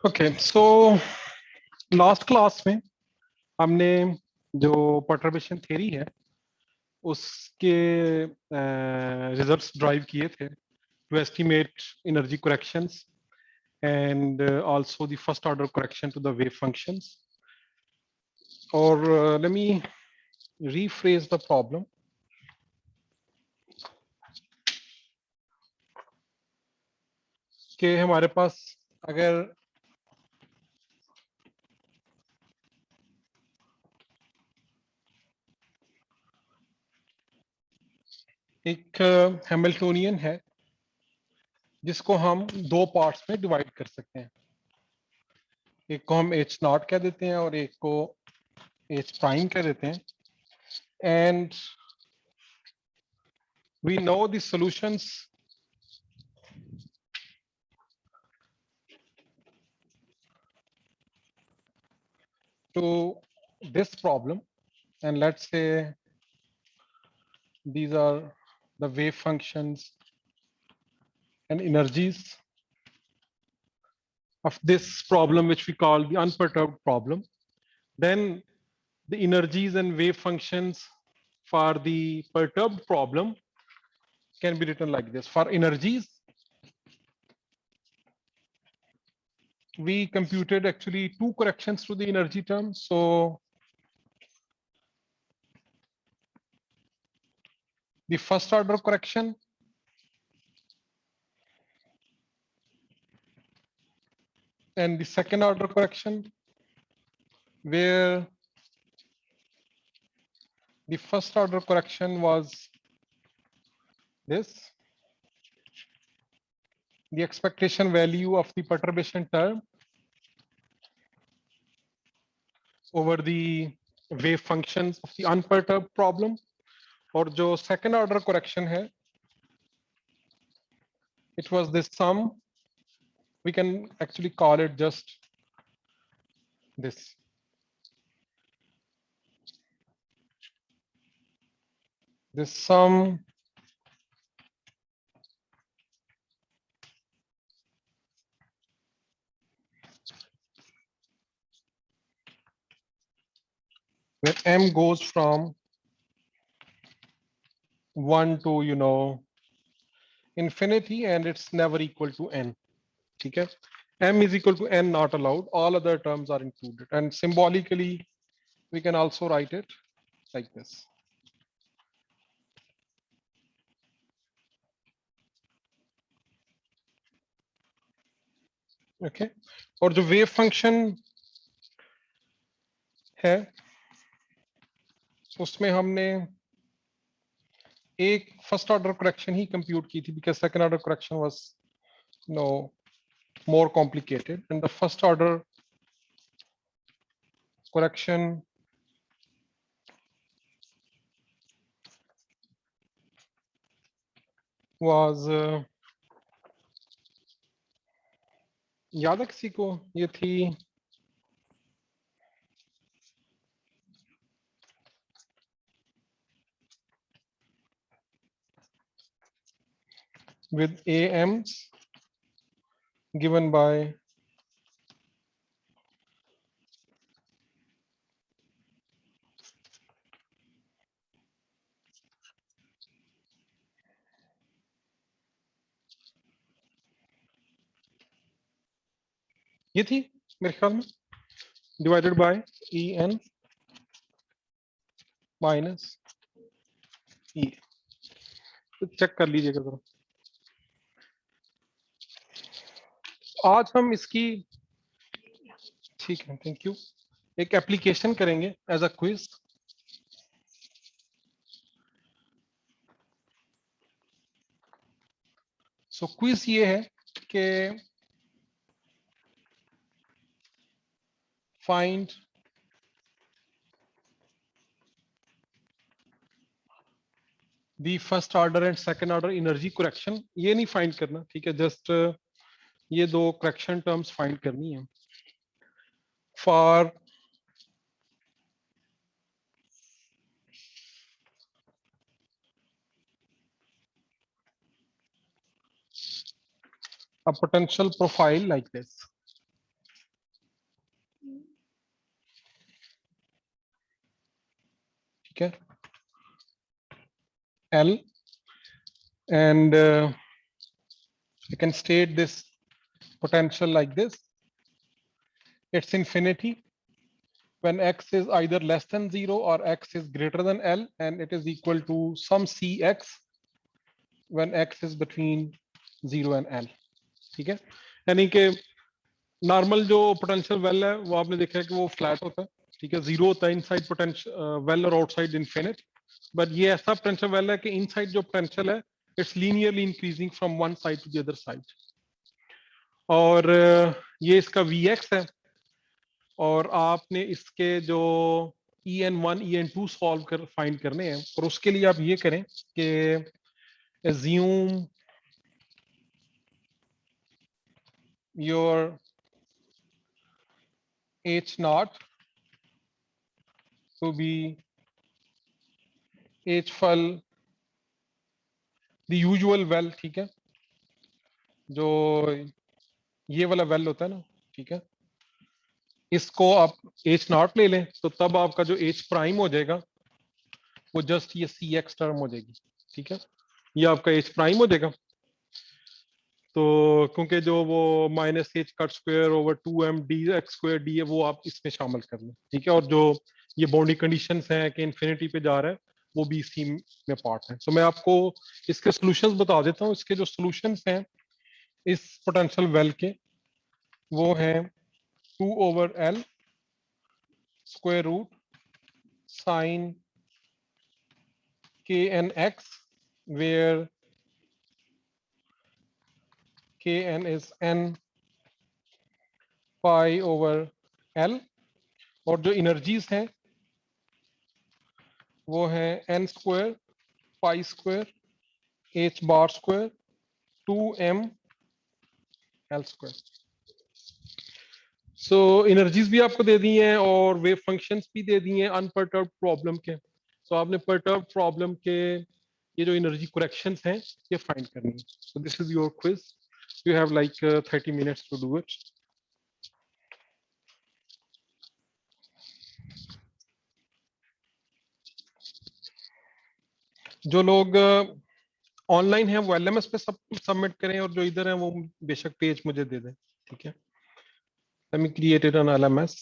Okay so last class में हमने जो परटर्बेशन थ्योरी है उसके रिजल्ट्स ड्राइव किए थे to estimate energy corrections and also the first order correction to the wave functions. Or let me rephrase the problem. कि हमारे पास अगर एक हैमिल्टोनियन है जिसको हम दो पार्ट्स में डिवाइड कर सकते हैं, एक को हम एच नॉट कह देते हैं और एक को एच प्राइम कह देते हैं. And we know the solutions to this problem, and let's say these are the wave functions and energies of this problem, which we call the unperturbed problem. Then the energies and wave functions for the perturbed problem can be written like this. For energies, we computed actually two corrections to the energy term. So the first order correction and the second order correction, where the first order correction was this, the expectation value of the perturbation term over the wave functions of the unperturbed problem. और जो second order correction है, it was this sum. We can actually call it just this. This sum where m goes from 1 to infinity, and it's never equal to n. Okay, m is equal to n not allowed, all other terms are included, and symbolically we can also write it like this. Okay, और जो wave function है उसमें हमने एक first order correction ही compute की थी, because second order correction was more complicated, and the first order correction was याद है किसी को? ये थी with AMs given by ये थी मेरे ख्याल में divided by EN minus E. तो चेक कर लीजिएगा जरा. आज हम इसकी, ठीक है, थैंक यू, एक एप्लीकेशन करेंगे as a quiz. So quiz ये है कि find the first order and second order energy correction. ये नहीं फाइंड करना, ठीक है, जस्ट ये दो करेक्शन टर्म्स फाइंड करनी है for a potential profile like this. ठीक है, L, and you can state this potential like this. It's infinity when x is either less than 0 or x is greater than L, and it is equal to some Cx when x is between 0 and L. ठीक है, यानी कि normal जो potential well है वो आपने देखा है कि वो फ्लैट होता है, ठीक है, जीरो होता है इनसाइड पोटेंशियल वेल और आउटसाइड इनफिनिट, बट ये ऐसा पोटेंशियल वेल है कि इनसाइड जो पोटेंशियल है it's linearly increasing from one side to the other side, और ये इसका Vx है, और आपने इसके जो En1 En2 सॉल्व कर फाइंड करने हैं, और उसके लिए आप ये करें कि assume your H naught to be H full the usual well, ठीक है, जो ये वाला वेल होता है ना, ठीक है, इसको आप H नॉट ले लें तो तब आपका जो H प्राइम हो जाएगा वो जस्ट ये Cx टर्म हो जाएगी, ठीक है, ये आपका H प्राइम हो जाएगा। तो क्योंकि जो वो minus H cut square over 2m D x square D है वो आप इसमें शामिल कर लें, ठीक है, और जो ये बाउंड्री कंडीशंस हैं कि इन्फिनिटी पे जा रहा है वो भी इसी में पार्ट है। तो मैं आपको इसके सॉल्यूशंस बता देता हूँ। इसके जो सॉल्यूशंस हैं इस पोटेंशियल वेल के वो हैं 2/L square root sine kn(x) where kn is n pi over L, और जो एनर्जीज हैं वो है n square pi square h बार स्क्वायर 2m L स्क्वायर। सो एनर्जीज भी आपको दे दी हैं और वेव फंक्शंस भी दे दी हैं अनपर्टर्ब्ड प्रॉब्लम के। सो आपने पर्टर्ब्ड प्रॉब्लम के ये जो एनर्जी करेक्शंस हैं ये फाइंड करनी है। So this is your quiz, you have like 30 minutes to do it. जो लोग ऑनलाइन है वो LMS पे सब सबमिट करें, और जो इधर है वो बेशक पेज मुझे दे दें, ठीक है। Let me create it on LMS.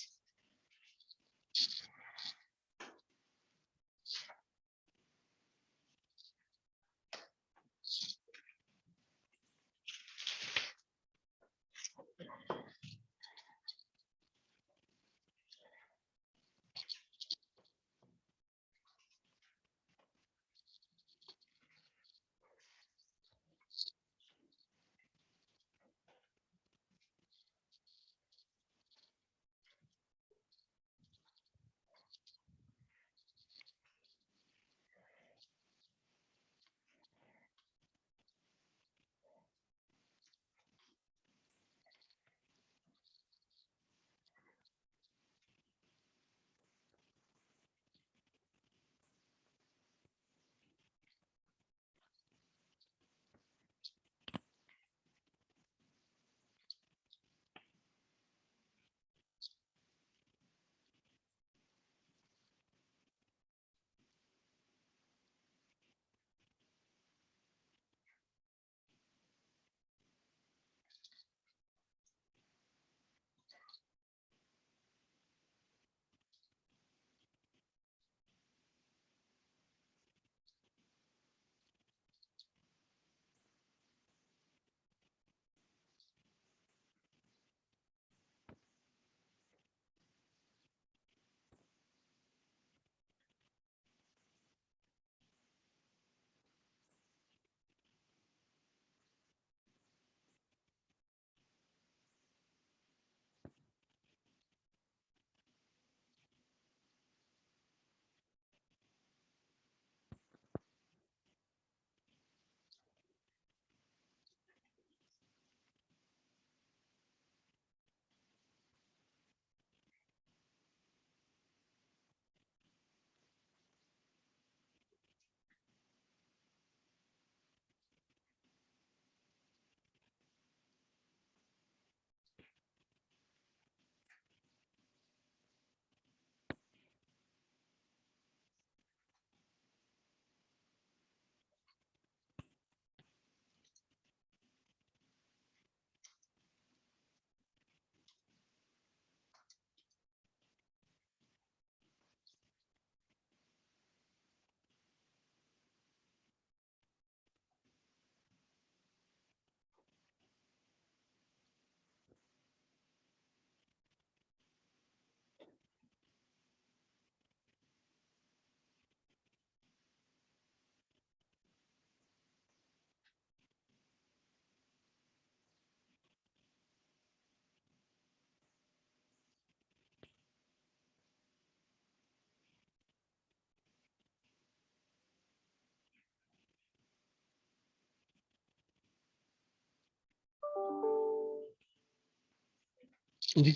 जी।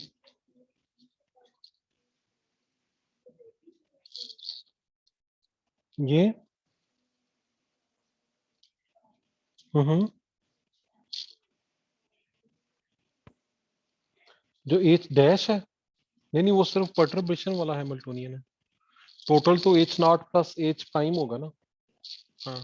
ये हम्म, जो एच डैश है, नहीं नहीं, वो सिर्फ परटर्बेशन वाला हैमिल्टोनियन है। टोटल तो H not plus H prime होगा ना। हाँ।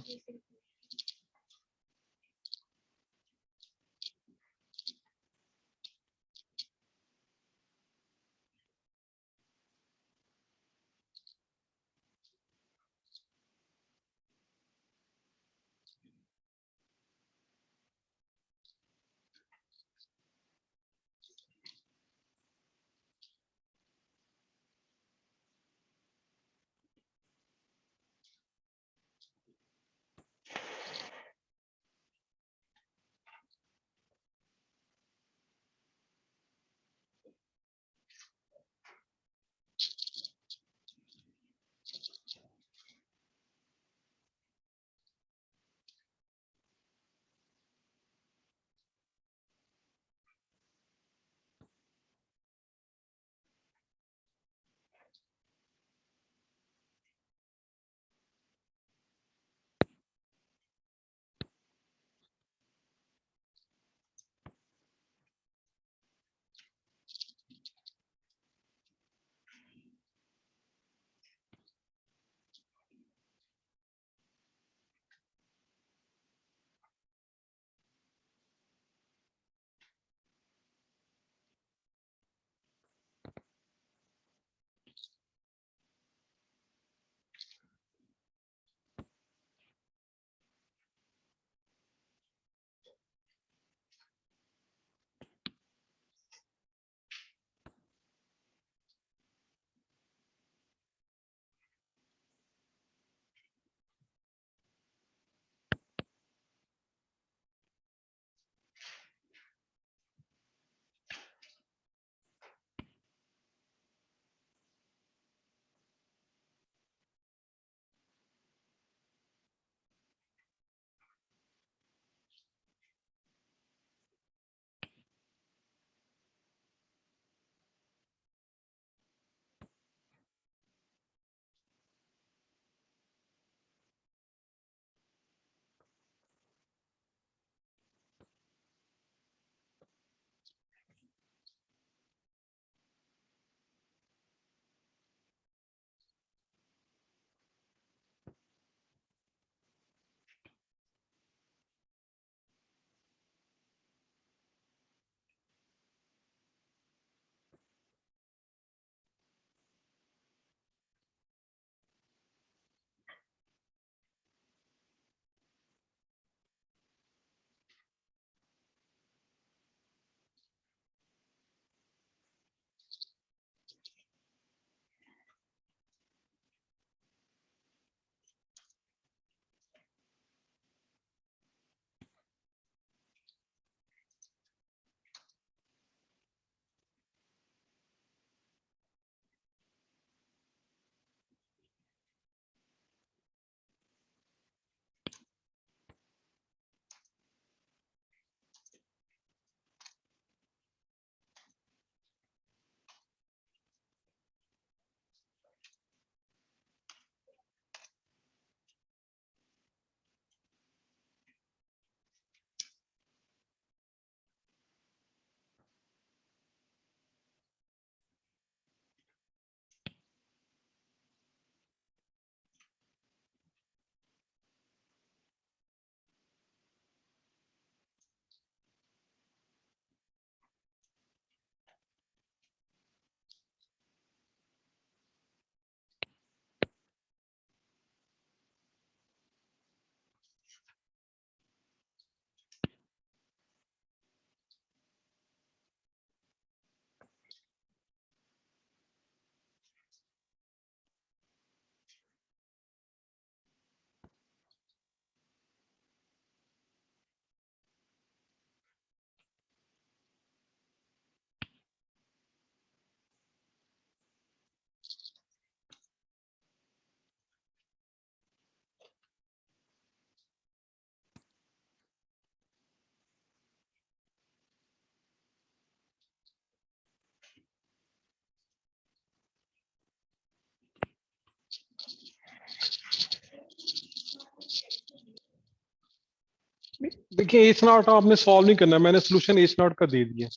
देखिए एच नॉट आपने सॉल्व नहीं करना, मैंने सोल्यूशन एच नॉट का दे दिया,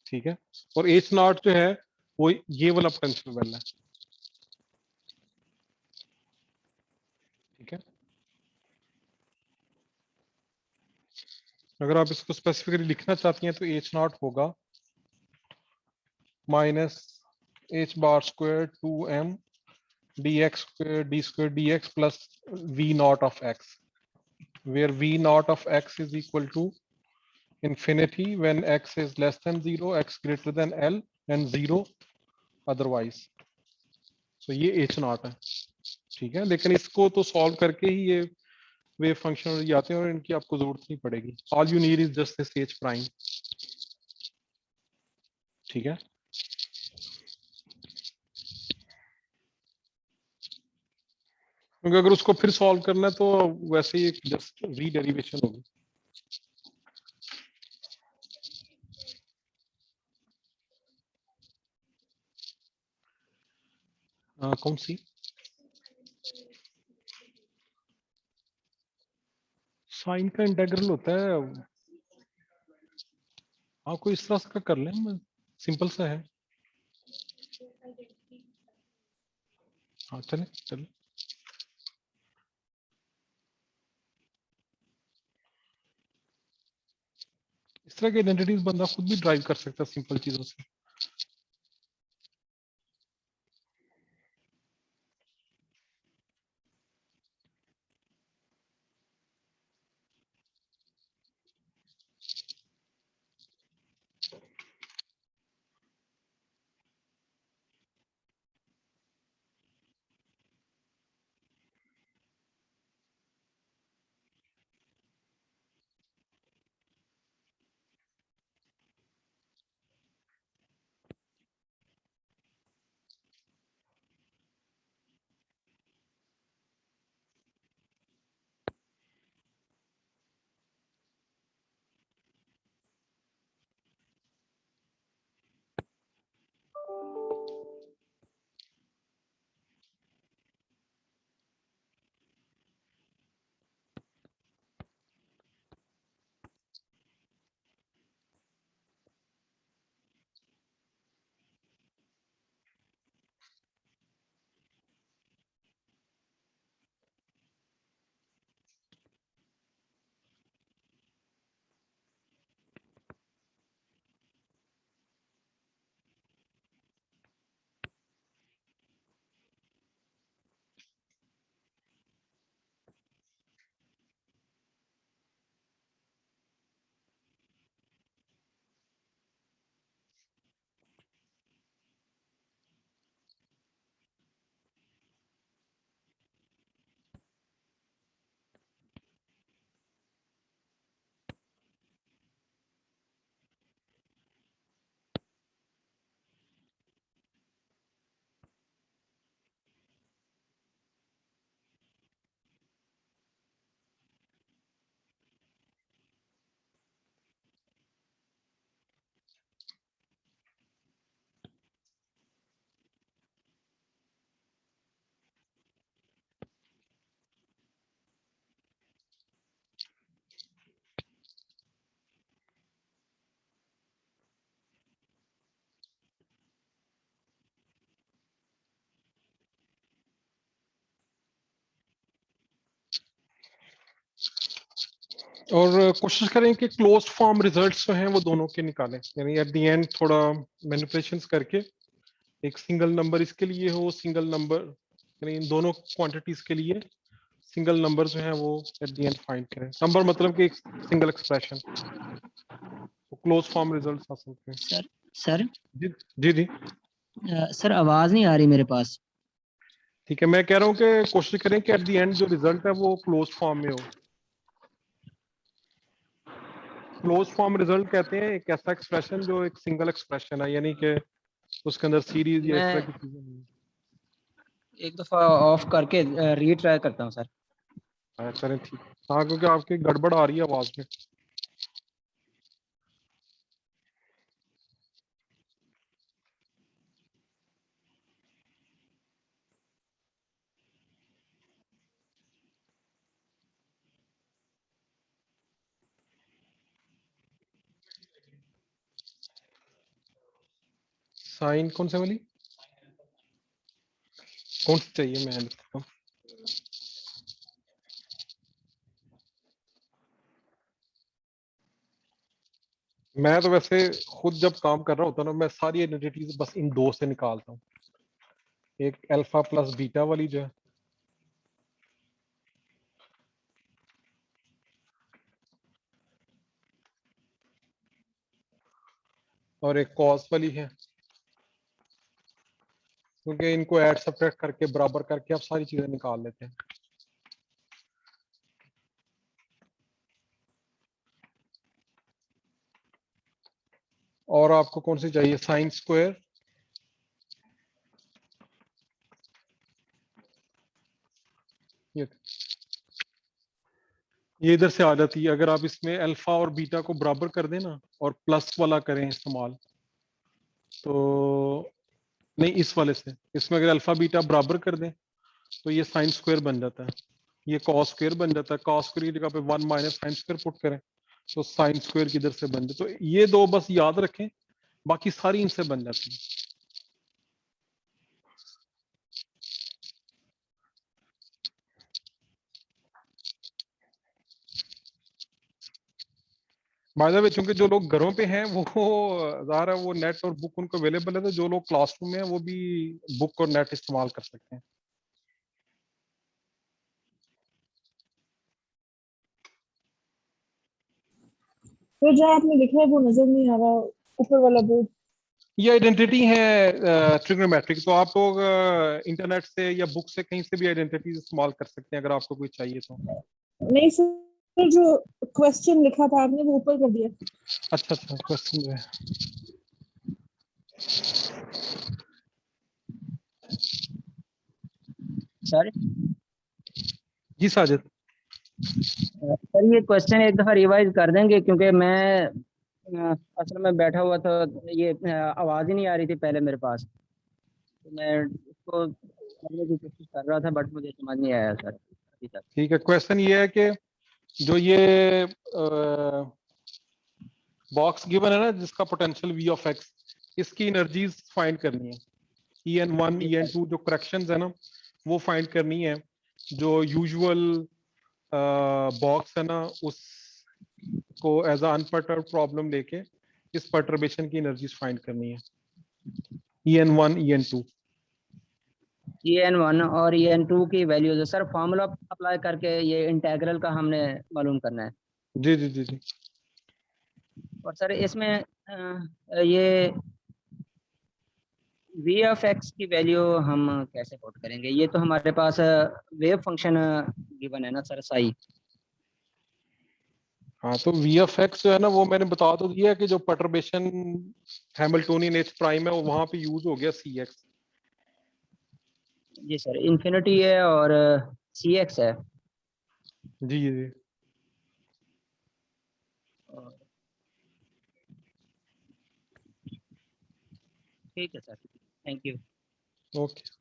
ठीक है। और एच नॉट जो है वो ये वाला पोटेंशियल वेल है, ठीक है। अगर आप इसको स्पेसिफिकली लिखना चाहती हैं तो एच नॉट होगा minus H bar square 2m dx square d square dx plus v naught of x, where v naught of x is equal to infinity when x is less than 0, x greater than l and 0 otherwise. So ये h naught है, ठीक है। लेकिन इसको तो solve करके ही ये wave function जाते हैं और इनकी आपको जरूरत नहीं पड़ेगी। All you need is just this h prime, ठीक है। क्योंकि अगर उसको फिर सॉल्व करना है तो वैसे ही जस्ट रीडेरिवेशन होगी। कौन सी? साइन का इंटेग्रल होता है, आपको इस तरह से कर लें, सिंपल सा है। हाँ चले चले, इस तरह के आइडेंटिटीज बंदा खुद भी ड्राइव कर सकता है सिंपल चीजों से। और कोशिश करें कि क्लोज फॉर्म रिजल्ट्स जो हैं वो दोनों के निकालें, यानी एट द एंड थोड़ा मैनिपुलेशंस करके एक सिंगल नंबर इसके लिए हो, सिंगल नंबर यानी इन दोनों क्वांटिटीज के लिए सिंगल नंबर जो है वो एट द एंड फाइंड करें। नंबर मतलब कि एक सिंगल एक्सप्रेशन, तो क्लोज फॉर्म रिजल्ट्स आ सकते हैं। सर सर जी जी जी, सर आवाज नहीं आ रही मेरे पास। ठीक है। मैं कह रहा हूँ कि कोशिश करें कि एट द एंड जो रिजल्ट है वो क्लोज फॉर्म में हो। क्लोज फॉर्म रिजल्ट कहते हैं एक ऐसा एक्सप्रेशन जो एक सिंगल एक्सप्रेशन है, यानी कि उसके अंदर सीरीज या इस तरह मैं की चीजें नहीं एक दफा ऑफ करके रीट्राई करता हूँ सर। है। चलें ठीक। हाँ क्योंकि आपकी गड़बड़ आ रही है आवाज में। साइन कौन से वाली, कौन सी चाहिए, मैं लिखता हूँ। मैं तो वैसे खुद जब काम कर रहा होता ना, मैं सारी आइडेंटिटीज बस इन दो से निकालता हूँ। एक अल्फा प्लस बीटा वाली जो है, और एक कॉस वाली है, क्योंकि इनको ऐड सब्ट्रैक्ट करके बराबर करके आप सारी चीजें निकाल लेते हैं। और आपको कौन सी चाहिए, साइन स्क्वायर, ये इधर से आ जाती है। अगर आप इसमें अल्फा और बीटा को बराबर कर दें ना, और प्लस वाला करें इस्तेमाल, तो नहीं, इस वाले से, इसमें अगर अल्फा बीटा बराबर कर दें तो ये साइन स्क्वायर बन जाता है, ये कॉस स्क्वायर बन जाता है। कॉस स्क्वायर की जगह पे 1 माइनस साइन स्क्वायर पुट करें तो साइन स्क्वायर किधर से बन जाए। तो ये दो बस याद रखें, बाकी सारी इनसे बन जाती है। बाय द वे, चूंकि जो लोग घरों पे हैं वो ज़ाहिर है वो नेट और बुक उनको अवेलेबल है, तो जो लोग क्लासरूम में हैं वो भी बुक और नेट इस्तेमाल कर सकते हैं। तो जो आपने लिखा है वो नजर नहीं आ रहा, ऊपर वाला बोर्ड। ये आइडेंटिटी है ट्रिग्नोमेट्रिक, तो आप लोग इंटरनेट से या बुक से कहीं से भी आइडेंटिटीज इस्तेमाल कर सकते हैं अगर आपको कोई चाहिए तो। नहीं सर, जो क्वेश्चन लिखा था आपने वो ऊपर कर दिया। अच्छा अच्छा, क्वेश्चन जो है, सर जी साजिद। सर ये क्वेश्चन एक दफा रिवाइज कर देंगे, क्योंकि मैं असल में बैठा हुआ था, ये आवाज ही नहीं आ रही थी पहले मेरे पास, तो मैं इसको करने की कोशिश कर रहा था, बट मुझे समझ नहीं आया सर अभी तक। ठीक है, क्वेश्चन ये है कि जो ये बॉक्स गिवन है ना, जिसका पोटेंशियल V ऑफ एक्स, इसकी एनर्जीज फाइंड करनी है। En1 जी सर। En2 जो करेक्शंस है ना, वो फाइंड करनी है। जो यूजुअल बॉक्स है ना, उसको एज अनपर्टर्ब प्रॉब्लम लेके इस पर्टर्बेशन की एनर्जीज फाइंड करनी है, En1 En2। En1 और En2 की वैल्यूज सर फॉर्मूला अप्लाई करके ये इंटीग्रल का हमने मालूम करना है। जी जी जी जी। और सर इसमें ये वी ऑफ एक्स की वैल्यू हम कैसे पुट करेंगे? ये तो हमारे पास वेव फंक्शन गिवन है ना सर, साई। हाँ, तो V ऑफ एक्स जो है ना, वो मैंने बता तो दिया है कि जो पर्टर्बेशन हैमिल्टोनियन H प्राइम है वो वहां पे यूज हो गया CX। जी सर, इन्फिनिटी है और सी एक्स है। जी जी। और ठीक है sir, thank you. Okay.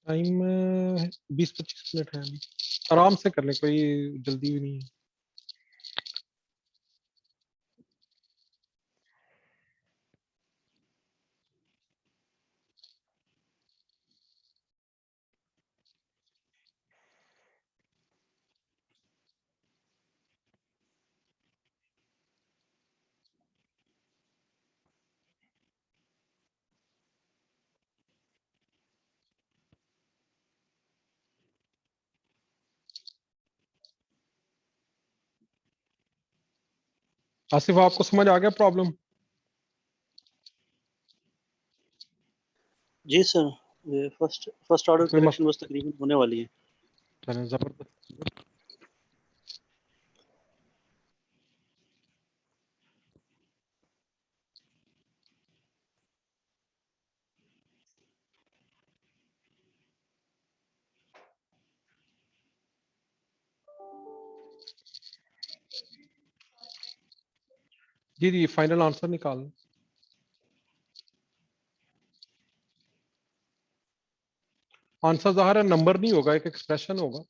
Time 20-25 minute है अभी, आराम से कर ले, कोई जल्दी भी नहीं है। आसिफ, आपको समझ आ गया प्रॉब्लम? जी सर, ये फर्स्ट ऑर्डर कोई करेक्शन मसला? बस तकरीबन होने वाली है। चलें, जबरदस्त। जी जी फाइनल आंसर निकाल। आंसर ज़ाहिर है नंबर नहीं होगा, एक एक्सप्रेशन होगा।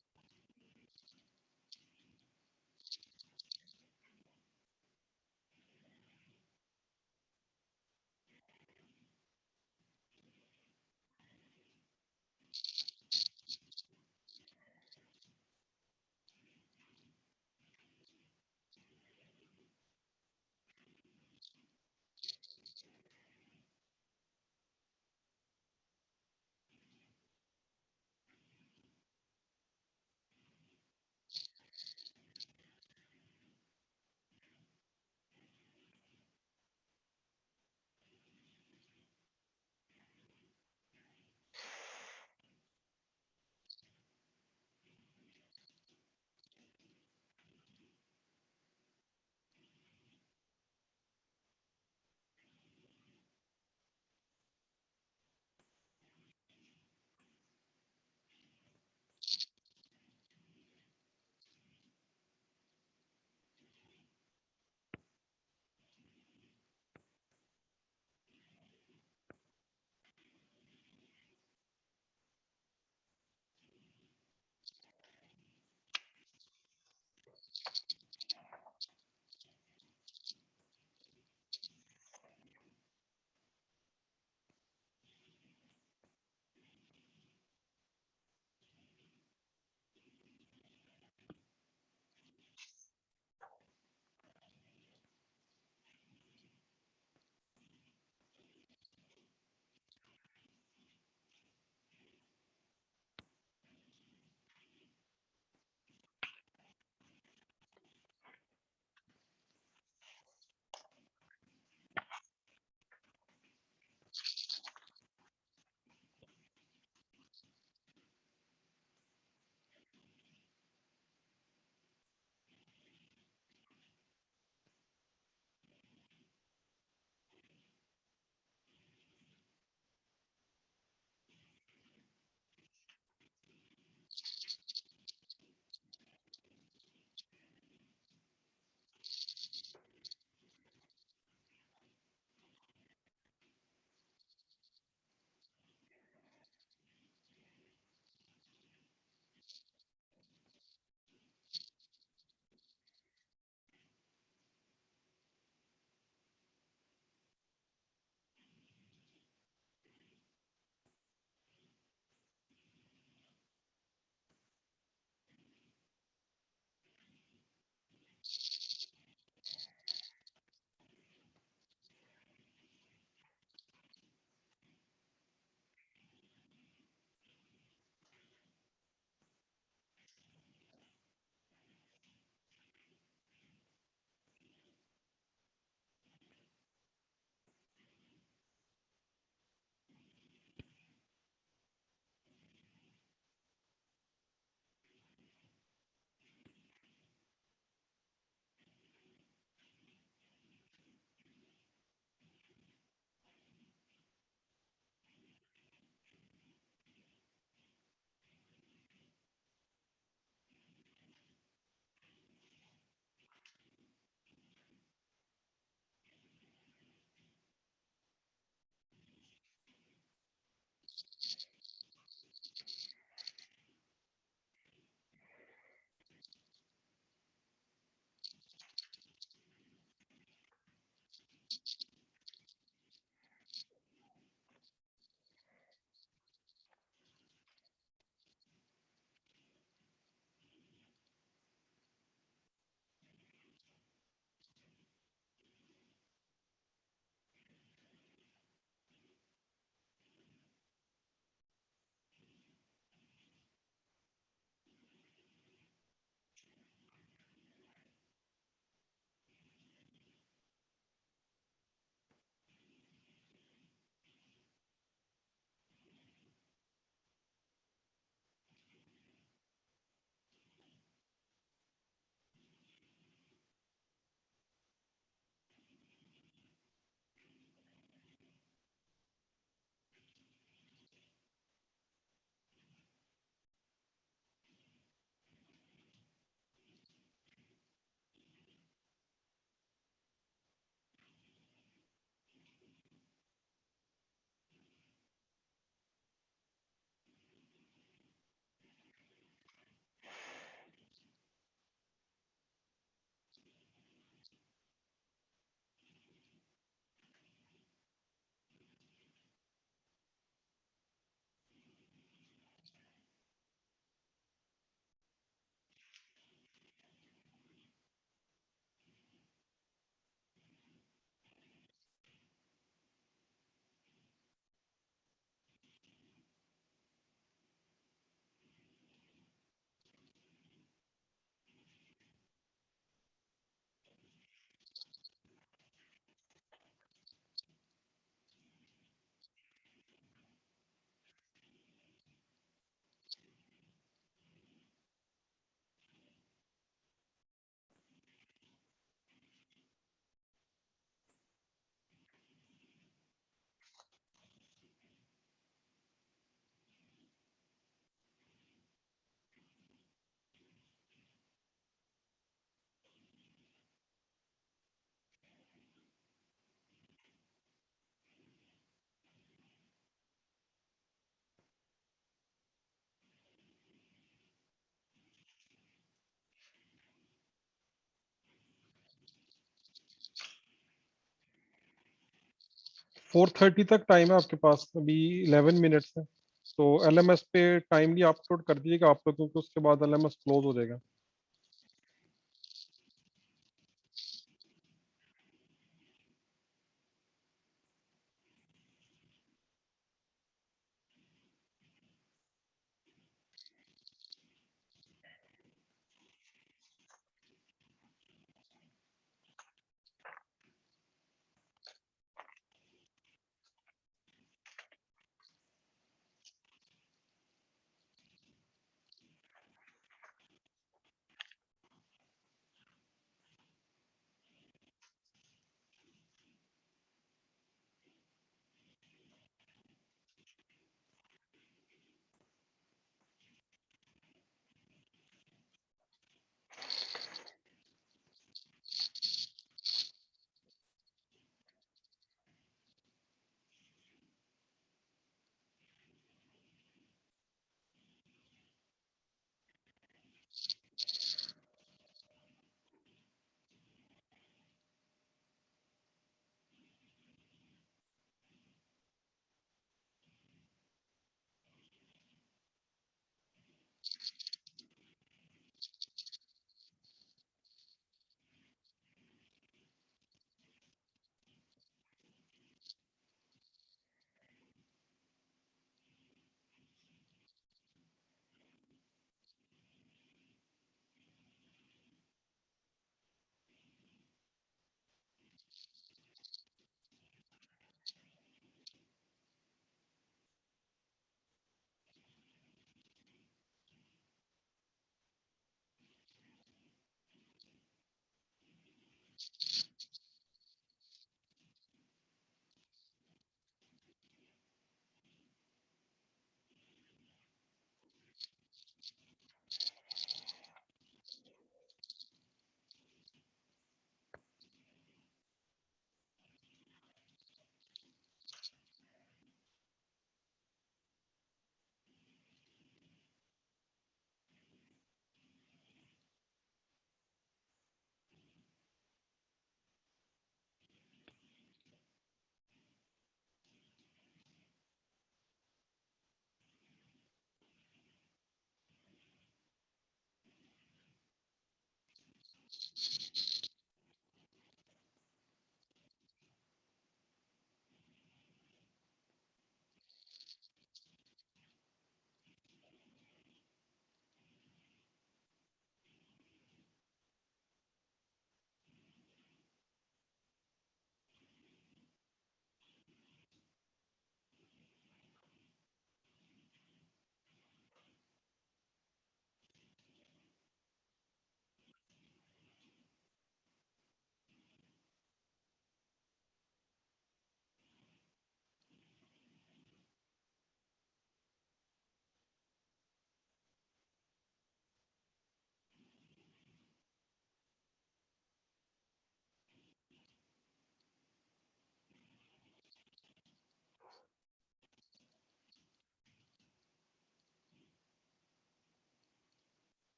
4:30 तक टाइम है आपके पास, अभी 11 मिनट्स है। तो एलएमएस पे टाइमली अपलोड कर दीजिएगा आप लोग, क्योंकि उसके बाद एलएमएस क्लोज हो जाएगा।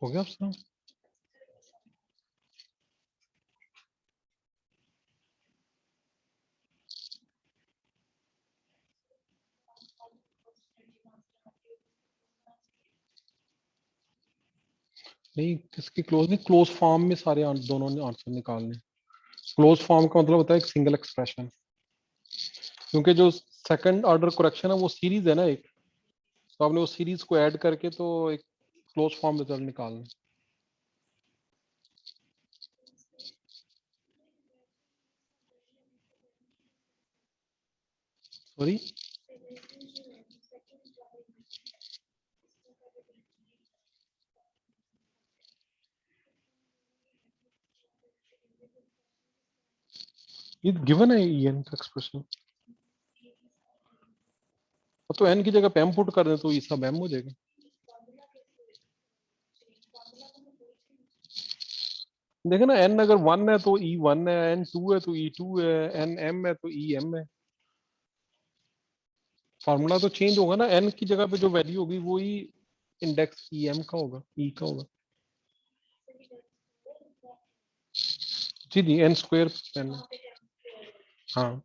हो गया आपसे? नहीं, किसकी क्लोज नहीं, क्लोज फॉर्म में सारे दोनों ने आंसर निकालने। क्लोज फॉर्म का मतलब होता है एक सिंगल एक्सप्रेशन, क्योंकि जो सेकंड ऑर्डर करेक्शन है वो सीरीज है ना एक, तो आपने वो सीरीज को ऐड करके तो एक क्लोज फॉर्म रिजल्ट निकालना। सॉरी, ये गिवन है एन का एक्सप्रेशन, तो एन की जगह पे एम पुट कर दें तो ये सब एम हो जाएगा। देखो ना, n अगर 1 है तो e 1 है, n 2 है तो e 2 है, n m है तो e m है। फार्मूला तो चेंज होगा ना, n की जगह पे जो वैल्यू होगी वो ही इंडेक्स ई एम का होगा, ई का होगा। जी जी, एन स्क्वायर एन। हाँ,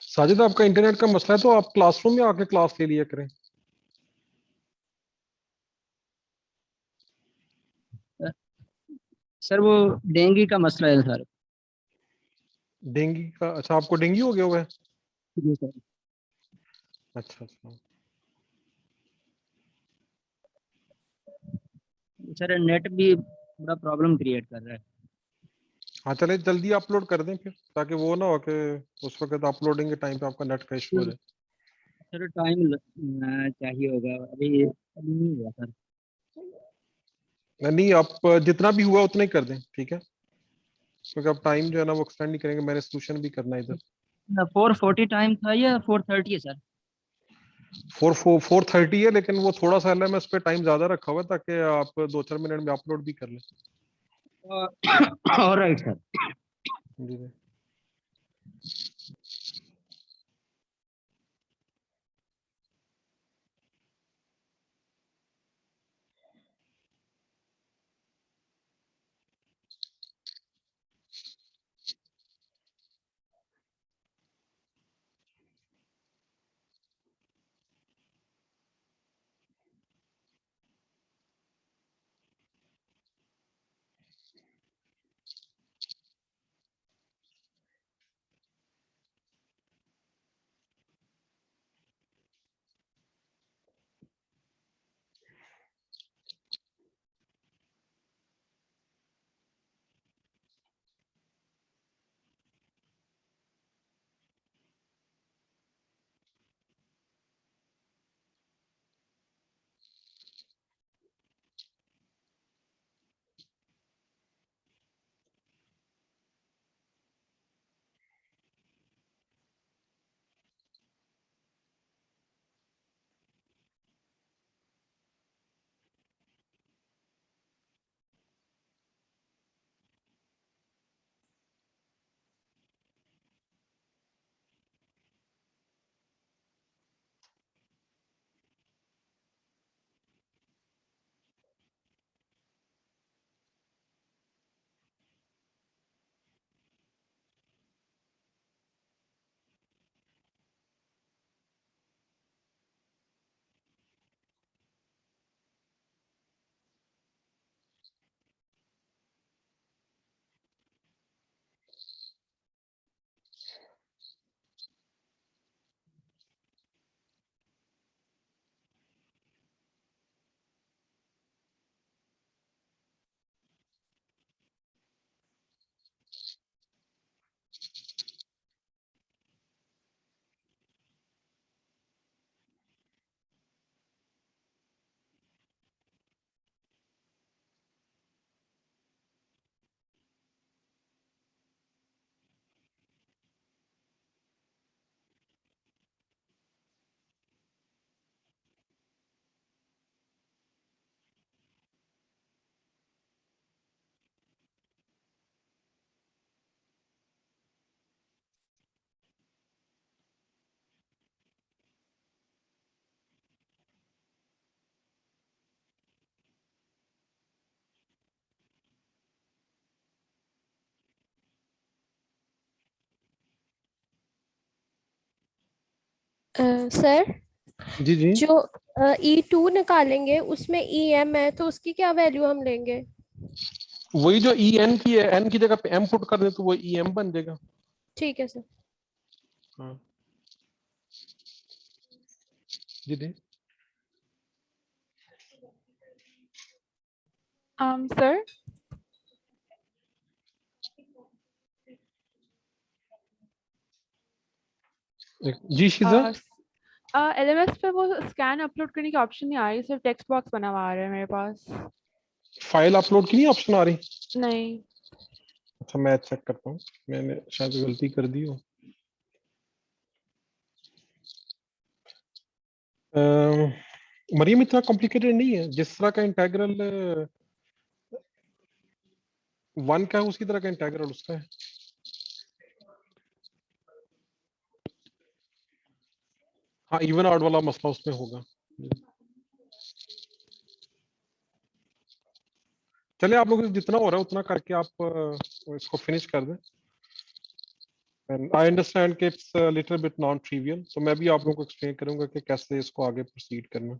साजिद आपका इंटरनेट का मसला है तो आप क्लासरूम में आके क्लास ले लिया करें। सर वो डेंगू का मसला है सर। डेंगू का? अच्छा, आपको डेंगू हो गया हुआ है? जी सर। अच्छा अच्छा। सर नेट भी बड़ा प्रॉब्लम क्रिएट कर रहा है। हाँ, चले जल्दी अपलोड कर दें फिर, ताकि वो ना हो कि उस वक्त अपलोडिंग के टाइम पे आपका नेट का इशू हो जाए। सर टाइम चाहिए होगा, अभी अभी नहीं हुआ सर। नहीं, आप जितना भी हुआ उतना ही कर दें, ठीक है? क्योंकि अब टाइम जो है ना वो एक्सटेंड नहीं करेंगे, मैंने सोल्यूशन भी करना है इधर। 440 टाइम था या 430 है सर? 430 है, लेकिन वो थोड़ा सा एलएमएस पे टाइम ज्यादा रखा हुआ है ताकि आप 2-4 मिनट में अपलोड भी कर लें। Alright sir. जी जी। सर, जी जी, जो E2 निकालेंगे उसमें EM है तो उसकी क्या वैल्यू हम लेंगे? वही जो ई एन की है, एन की जगह पे एम पुट कर दे तो वो ई एम बन जाएगा। ठीक है सर। हाँ जी जी। सर, जी शीजा, LMS पे वो स्कैन अपलोड करने की ऑप्शन नहीं आ रही, सिर्फ टेक्स्ट बॉक्स बना हुआ आ रहा है मेरे पास। फाइल अपलोड की नहीं ऑप्शन आ रही? नहीं। अच्छा मैं चेक करता हूँ, मैंने शायद गलती कर दी हो। मरियम इतना कॉम्प्लिकेटेड नहीं है, जिस तरह का इंटेग्रल वन का है उसी तरह का इंटेग्रल उसका है। हाँ इवन आउट वाला मसला उसमें होगा। चलिए आप लोग जितना हो रहा है उतना करके आप इसको फिनिश कर दें। आई अंडरस्टैंड कि it's little bit non trivial, तो मैं भी आप लोगों को एक्सप्लेन करूंगा कि कैसे इसको आगे प्रोसीड करना।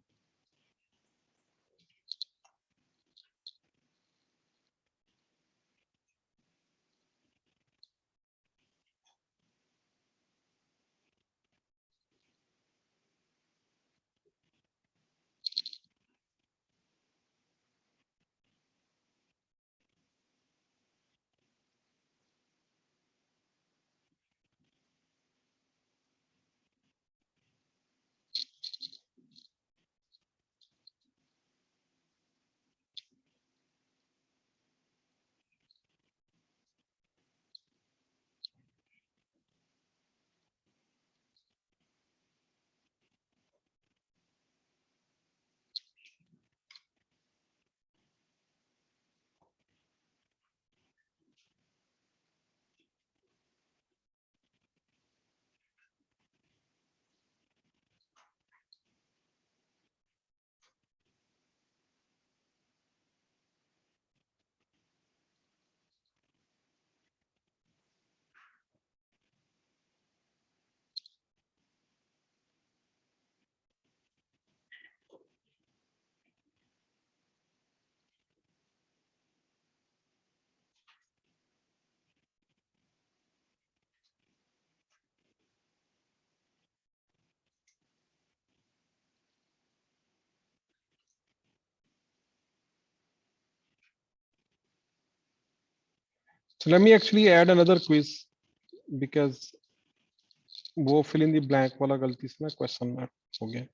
So let me actually add another quiz because वो फिल इन द ब्लैंक वाला गलती से ना क्वेश्चन मार्क हो गया।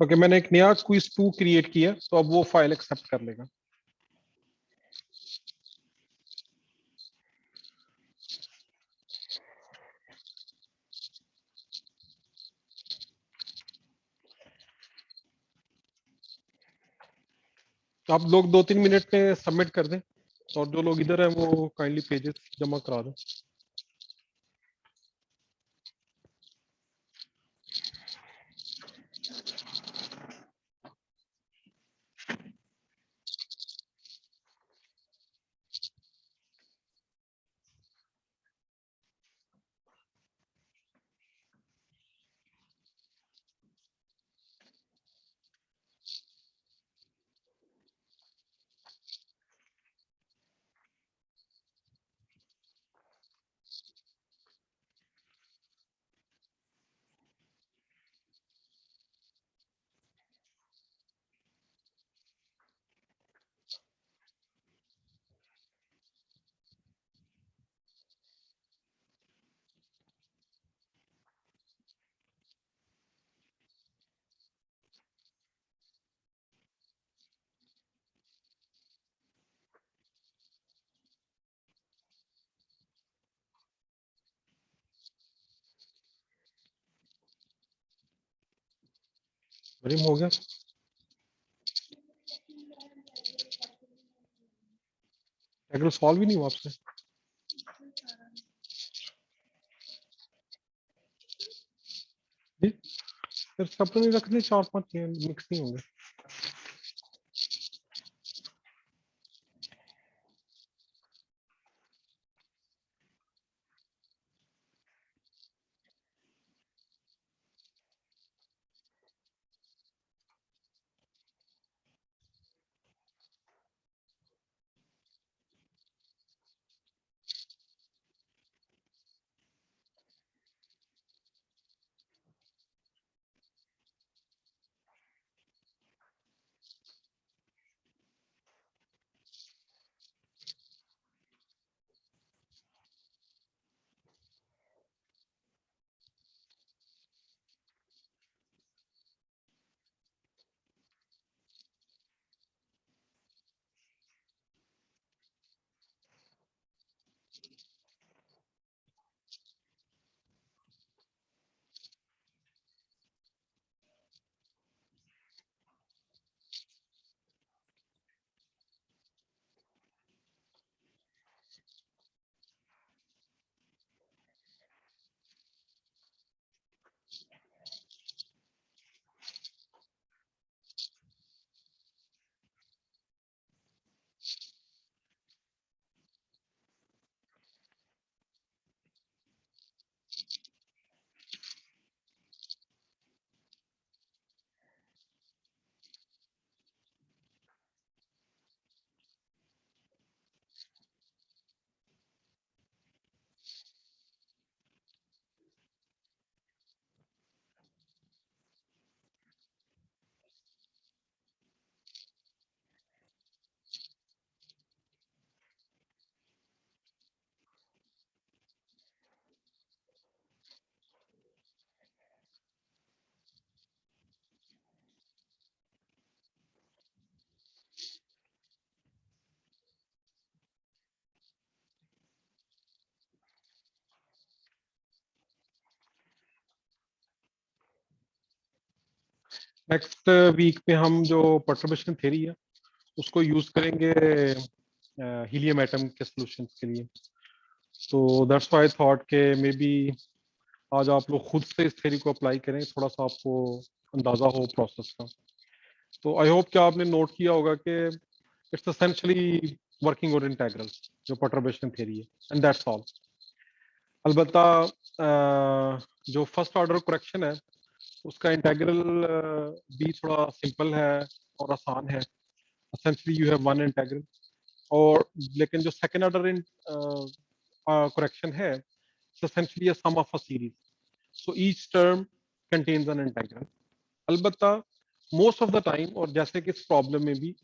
ओके मैंने एक नया क्विज 2 क्रिएट किया तो अब वो फाइल एक्सेप्ट कर लेगा। आप लोग 2-3 मिनट में सबमिट कर दें और जो लोग इधर हैं वो काइंडली पेजेस जमा करा दें। रिम हो गया। इंटीग्रल सॉल्व ही नहीं हुआ आपसे। जी फिर सेपरेट रखने 4-5 मिक्स नहीं होंगे। नेक्स्ट वीक पे हम जो परटर्बेशन थ्योरी है उसको यूज करेंगे हीलियम एटम के सॉल्यूशंस के लिए। तो दैट्स व्हाई आई थॉट के मे बी आज आप लोग खुद से इस थ्योरी को अप्लाई करें, थोड़ा सा आपको अंदाजा हो प्रोसेस का। तो आई होप कि आपने नोट किया होगा कि it's essentially working on integral जो परटर्बेशन थ्योरी है, एंड दैट्स ऑल। अलबत्ता जो फर्स्ट ऑर्डर करेक्शन है उसका इंटीग्रल भी थोड़ा सिंपल है और आसान है। Essentially you have one integral, और लेकिन जो सेकंड ऑर्डर करेक्शन है essentially a sum of a series, so each term contains an integral. अलबत्ता मोस्ट ऑफ द टाइम, और जैसे कि इस प्रॉब्लम में भी,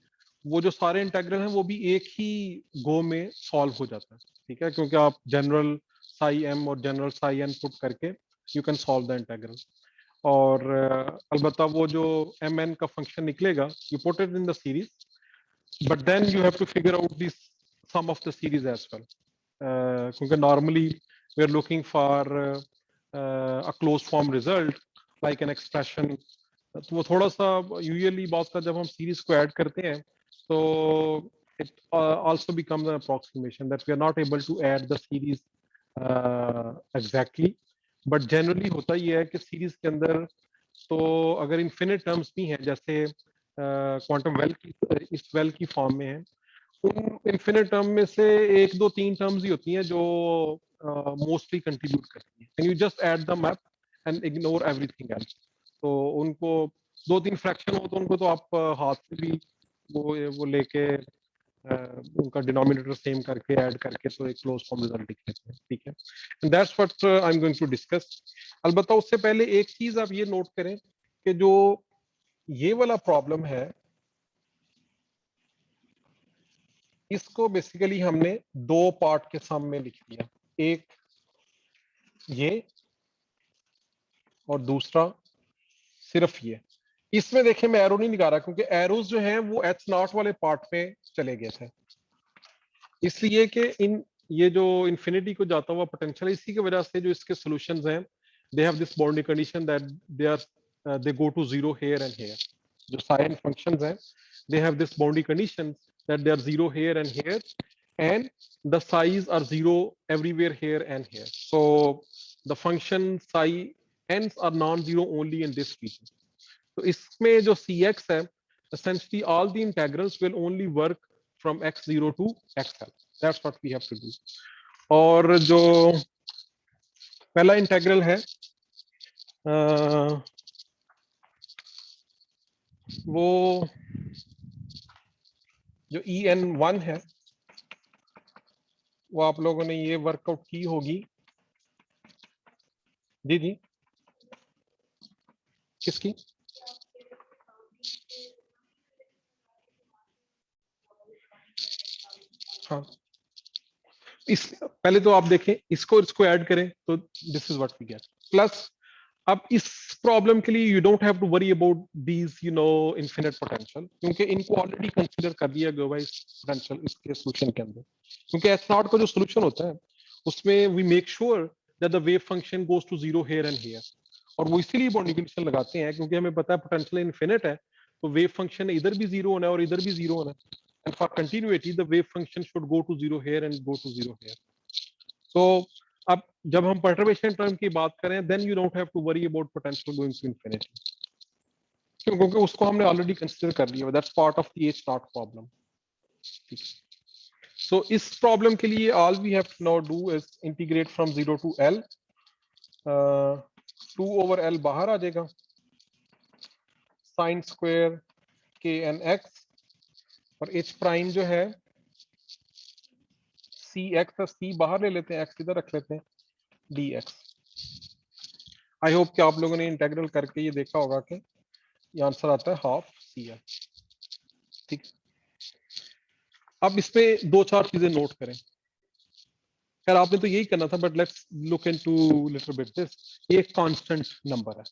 वो जो सारे इंटीग्रल हैं वो भी एक ही गो में सॉल्व हो जाता है, ठीक है, क्योंकि आप जनरल साई एम और जनरल साई एन पुट करके you can solve the integral. और अलबत्ता वो जो एम एन का फंक्शन निकलेगा you put it in the series, but then you have to figure out this sum of the series as well, क्योंकि normally we are looking for a closed form result like an expression। तो वो थोड़ा सा usually बहुत का जब हम series को ऐड करते हैं तो it also becomes an approximation that we are not able to add the series exactly, but generally होता ये है कि सीरीज के अंदर तो अगर इन्फिनिट टर्म्स भी हैं, जैसे क्वांटम वेल की इस वेल की फॉर्म में है, उन इन्फिनिट टर्म में से 1 2 3 टर्म्स ही होती हैं जो मोस्टली कंट्रीब्यूट करती हैं, and you just add the map and ignore everything else. तो उनको 2 3 फ्रैक्शन हो तो उनको तो आप हाथ से भी वो लेके उनका डिनोमिनेटर सेम करके ऐड करके तो एक क्लोज फॉर्म रिजल्ट लिख लेते हैं, ठीक है। And that's what I am going to discuss. अलबत्ता उससे पहले एक चीज आप ये नोट करें कि जो ये वाला प्रॉब्लम है इसको बेसिकली हमने 2 पार्ट के सम में लिख दिया, एक ये और दूसरा सिर्फ ये। इसमें देखें मैं एरो नहीं निकाल रहा क्योंकि एरोज जो हैं वो एच नॉट वाले पार्ट में चले गए थे, इसलिए कि इन ये जो इन्फिनिटी को जाता हुआ पोटेंशियल, इसी की वजह से जो इसके सॉल्यूशंस हैं they have this boundary condition that they are they go to 0 here and here. जो psi functions हैं, they have this boundary conditions that they are 0 here and here, and the psi's are 0 everywhere here and here. So the function psi n's are non-zero only in this region. So इसमें जो cx है, essentially all the integrals will only work from x0 to xl. That's what we have to do. और जो पहला integral है वो जो en1 है वो आप लोगों ने ये वर्कआउट की होगी। जी जी, किसकी? हाँ, इस पहले तो आप देखें, इसको ऐड करें तो this is what we get. Plus अब इस प्रॉब्लम के लिए you don't have to worry about these infinite potential, क्योंकि इनको ऑलरेडी कंसीडर कर दिया गया है इस पोटेंशियल इसके सॉल्यूशन के अंदर। क्योंकि एस नॉट का जो सॉल्यूशन होता है उसमें we make sure that the wave function goes to 0 here and here, और वो इसीलिए बाउंड्री कंडीशन लगाते हैं क्योंकि हमें पता है पोटेंशियल इनफिनिट है, तो वेव फंक्शन इधर भी 0 होना है और इधर भी 0 होना है, and for continuity the wave function should go to 0 here and go to 0 here. So अब जब हम perturbation term की बात करें then you don't have to worry about potential going to infinity, क्योंकि उसको हमने already consider कर लिया, that's part of the H naught problem. So इस problem के लिए all we have to now do is integrate from 0 to L. 2 over L बाहर आ जाएगा, sin square k n x, और h प्राइम जो है cx और c बाहर ले लेते हैं, x इधर रख लेते हैं, dx। आई होप कि आप लोगों ने इंटीग्रल करके ये देखा होगा कि ये आंसर आता है हाफ cl। ठीक, अब इस पे दो चार चीजें नोट करें। खैर आपने तो यही करना था, but let's look into little bit this. ये एक कांस्टेंट नंबर है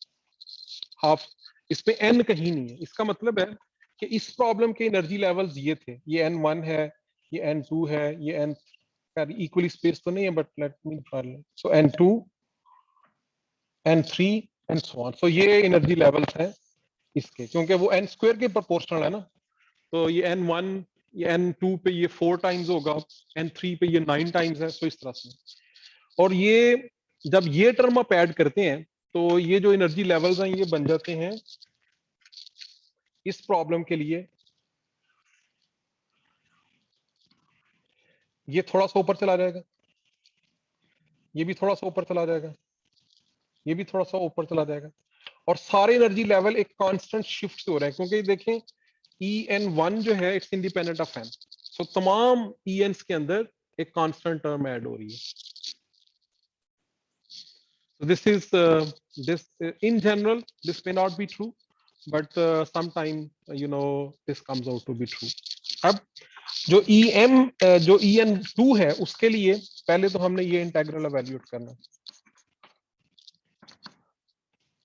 हाफ, इसमें n कहीं नहीं है। इसका मतलब है कि इस प्रॉब्लम के एनर्जी लेवल्स ये थे, ये n1 है, ये n2 है, ये n इक्वली स्पेस तो नहीं है, but let me try. So n2 n3 and so on. So ये एनर्जी लेवल्स हैं इसके, क्योंकि वो n स्क्वायर के प्रोपोर्शनल है ना, तो ये n1 ये n2 पे ये 4 टाइम्स होगा, n3 पे ये 9 टाइम्स है, सो इस तरह से। और ये जब ये टर्म आप ऐड करते हैं तो ये जो एनर्जी लेवल्स हैं ये बन जाते हैं इस प्रॉब्लम के लिए, ये थोड़ा सा ऊपर चला जाएगा, ये भी थोड़ा सा ऊपर चला जाएगा, ये भी थोड़ा सा ऊपर चला जाएगा, और सारे एनर्जी लेवल एक कांस्टेंट शिफ्ट से हो रहे हैं, क्योंकि देखें En1 जो है इट्स इंडिपेंडेंट ऑफ n, सो तमाम Ens के अंदर एक कांस्टेंट टर्म ऐड हो रही है। So this is this in general this may not be true, but sometime this comes out to be true. अब जो जो En2 है उसके लिए पहले तो हमने ये इंटीग्रल एवेल्यूएट करना,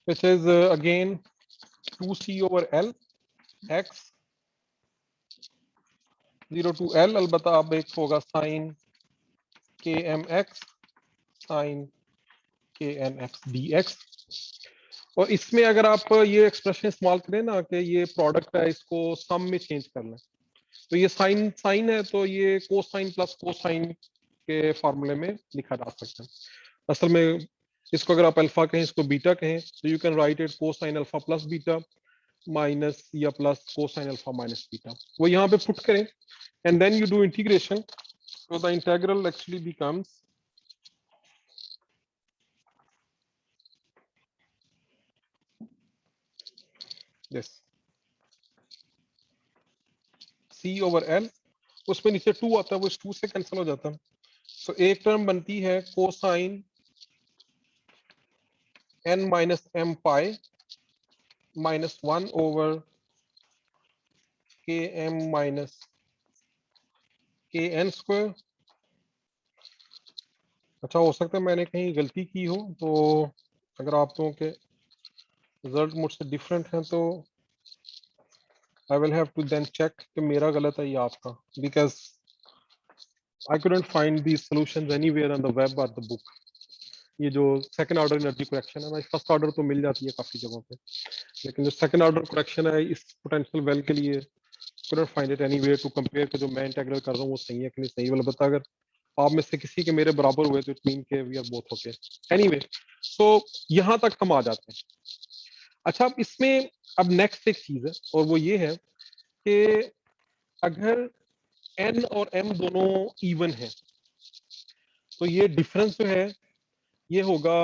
which is again 2c over L x 0 to L, अलबत्ता अब एक होगा sin kmx sin knx dx। और इसमें अगर आप ये एक्सप्रेशन इस्तेमाल करें ना कि ये प्रोडक्ट है, इसको सम में चेंज कर लें, तो ये साइन है तो ये कोसाइन प्लस कोसाइन के फॉर्मूले में लिखा जा सकता है। असल में इसको अगर आप अल्फा कहें, इसको बीटा कहें, तो you can write it cosine alpha plus beta minus या plus cosine alpha minus beta. वो यहाँ पे पुट करें and then you do integration, so the integral actually becomes this c over L, उसमें नीचे 2 आता है, वो इस 2 से कैंसिल हो जाता है, so एक टर्म बनती है cosine n minus m pi minus 1 over k m minus k n square. अच्छा, हो सकता है मैंने कहीं गलती की हो, तो अगर आप लोगों के रिजल्ट मुझसे डिफरेंट हैं तो I will have to then check कि मेरा गलत है या आपका, because I couldn't find these solutions anywhere on the web or the book. ये जो सेकंड ऑर्डर एनर्जी करेक्शन है ना, फर्स्ट ऑर्डर तो मिल जाती है काफी जगहों पे, लेकिन जो सेकंड ऑर्डर करेक्शन है इस पोटेंशियल वेल के लिए couldn't find it any way to compare कि जो मैं इंटीग्रल कर रहा हूँ वो सही है कि नहीं सही, मतलब अगर आप में से किसी के मेरे बराबर हुए तो इट मीन के we are both okay. Anyway, so यहाँ तक हम आ जाते हैं। अच्छा, अब इसमें अब नेक्स्ट एक चीज है और वो ये है कि अगर n और m दोनों इवन है तो ये डिफरेंस जो है ये होगा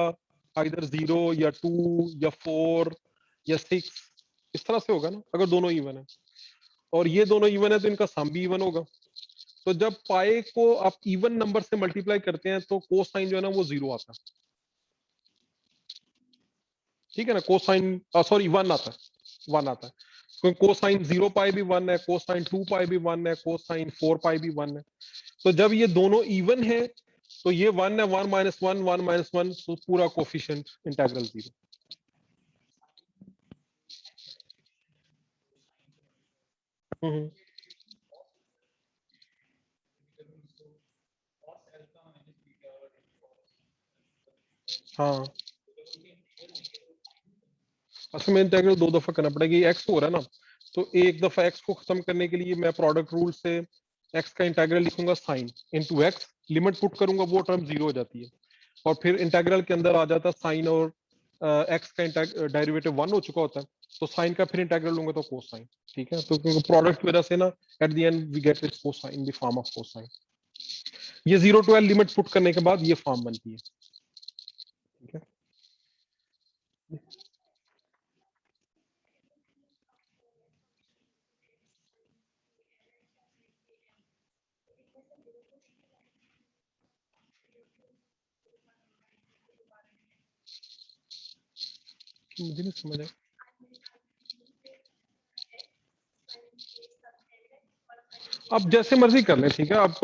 आइदर 0 या 2 या 4 या 6, इस तरह से होगा ना अगर दोनों इवन है। और ये दोनों इवन है तो इनका सम भी इवन होगा। तो जब पाए को आप इवन नंबर से मल्टीप्लाई करते हैं तो कोसाइन जो है ना वो 0 आता है, ठीक है ना। कोसाइन सॉरी 1 आता है, 1 आता है, क्योंकि कोसाइन 0 पाई भी 1 है, कोसाइन 2 पाई भी 1 है, कोसाइन 4 पाई भी 1 है। तो जब ये दोनों इवन है तो ये 1 है, 1 माइनस 1 1 माइनस 1, तो पूरा कोफिशिएंट इंटीग्रल 0। हाँ, असल में इंटीग्रल 2 दफा करना पड़ेगा। ये x हो रहा है ना, तो एक दफा x को खत्म करने के लिए मैं प्रोडक्ट रूल से x का इंटीग्रल लिखूंगा sine into x, limit put करूंगा वो टर्म 0 हो जाती है, और फिर इंटीग्रल के अंदर आ जाता है साइन और x का डेरिवेटिव 1 हो चुका होता है, तो साइन का फिर इंटीग्रल लूंगा तो कोसाइन, ठीक है। तो क्योंकि प्रोडक्ट की वजह से ना at the end we get it cosine in the form of cosine. ये 0 टू l लिमिट पुट करने के बाद ये फॉर्म बनती है, ठीक है। मुझे नहीं समझ आया। आप जैसे मर्जी कर लें, ठीक है। आप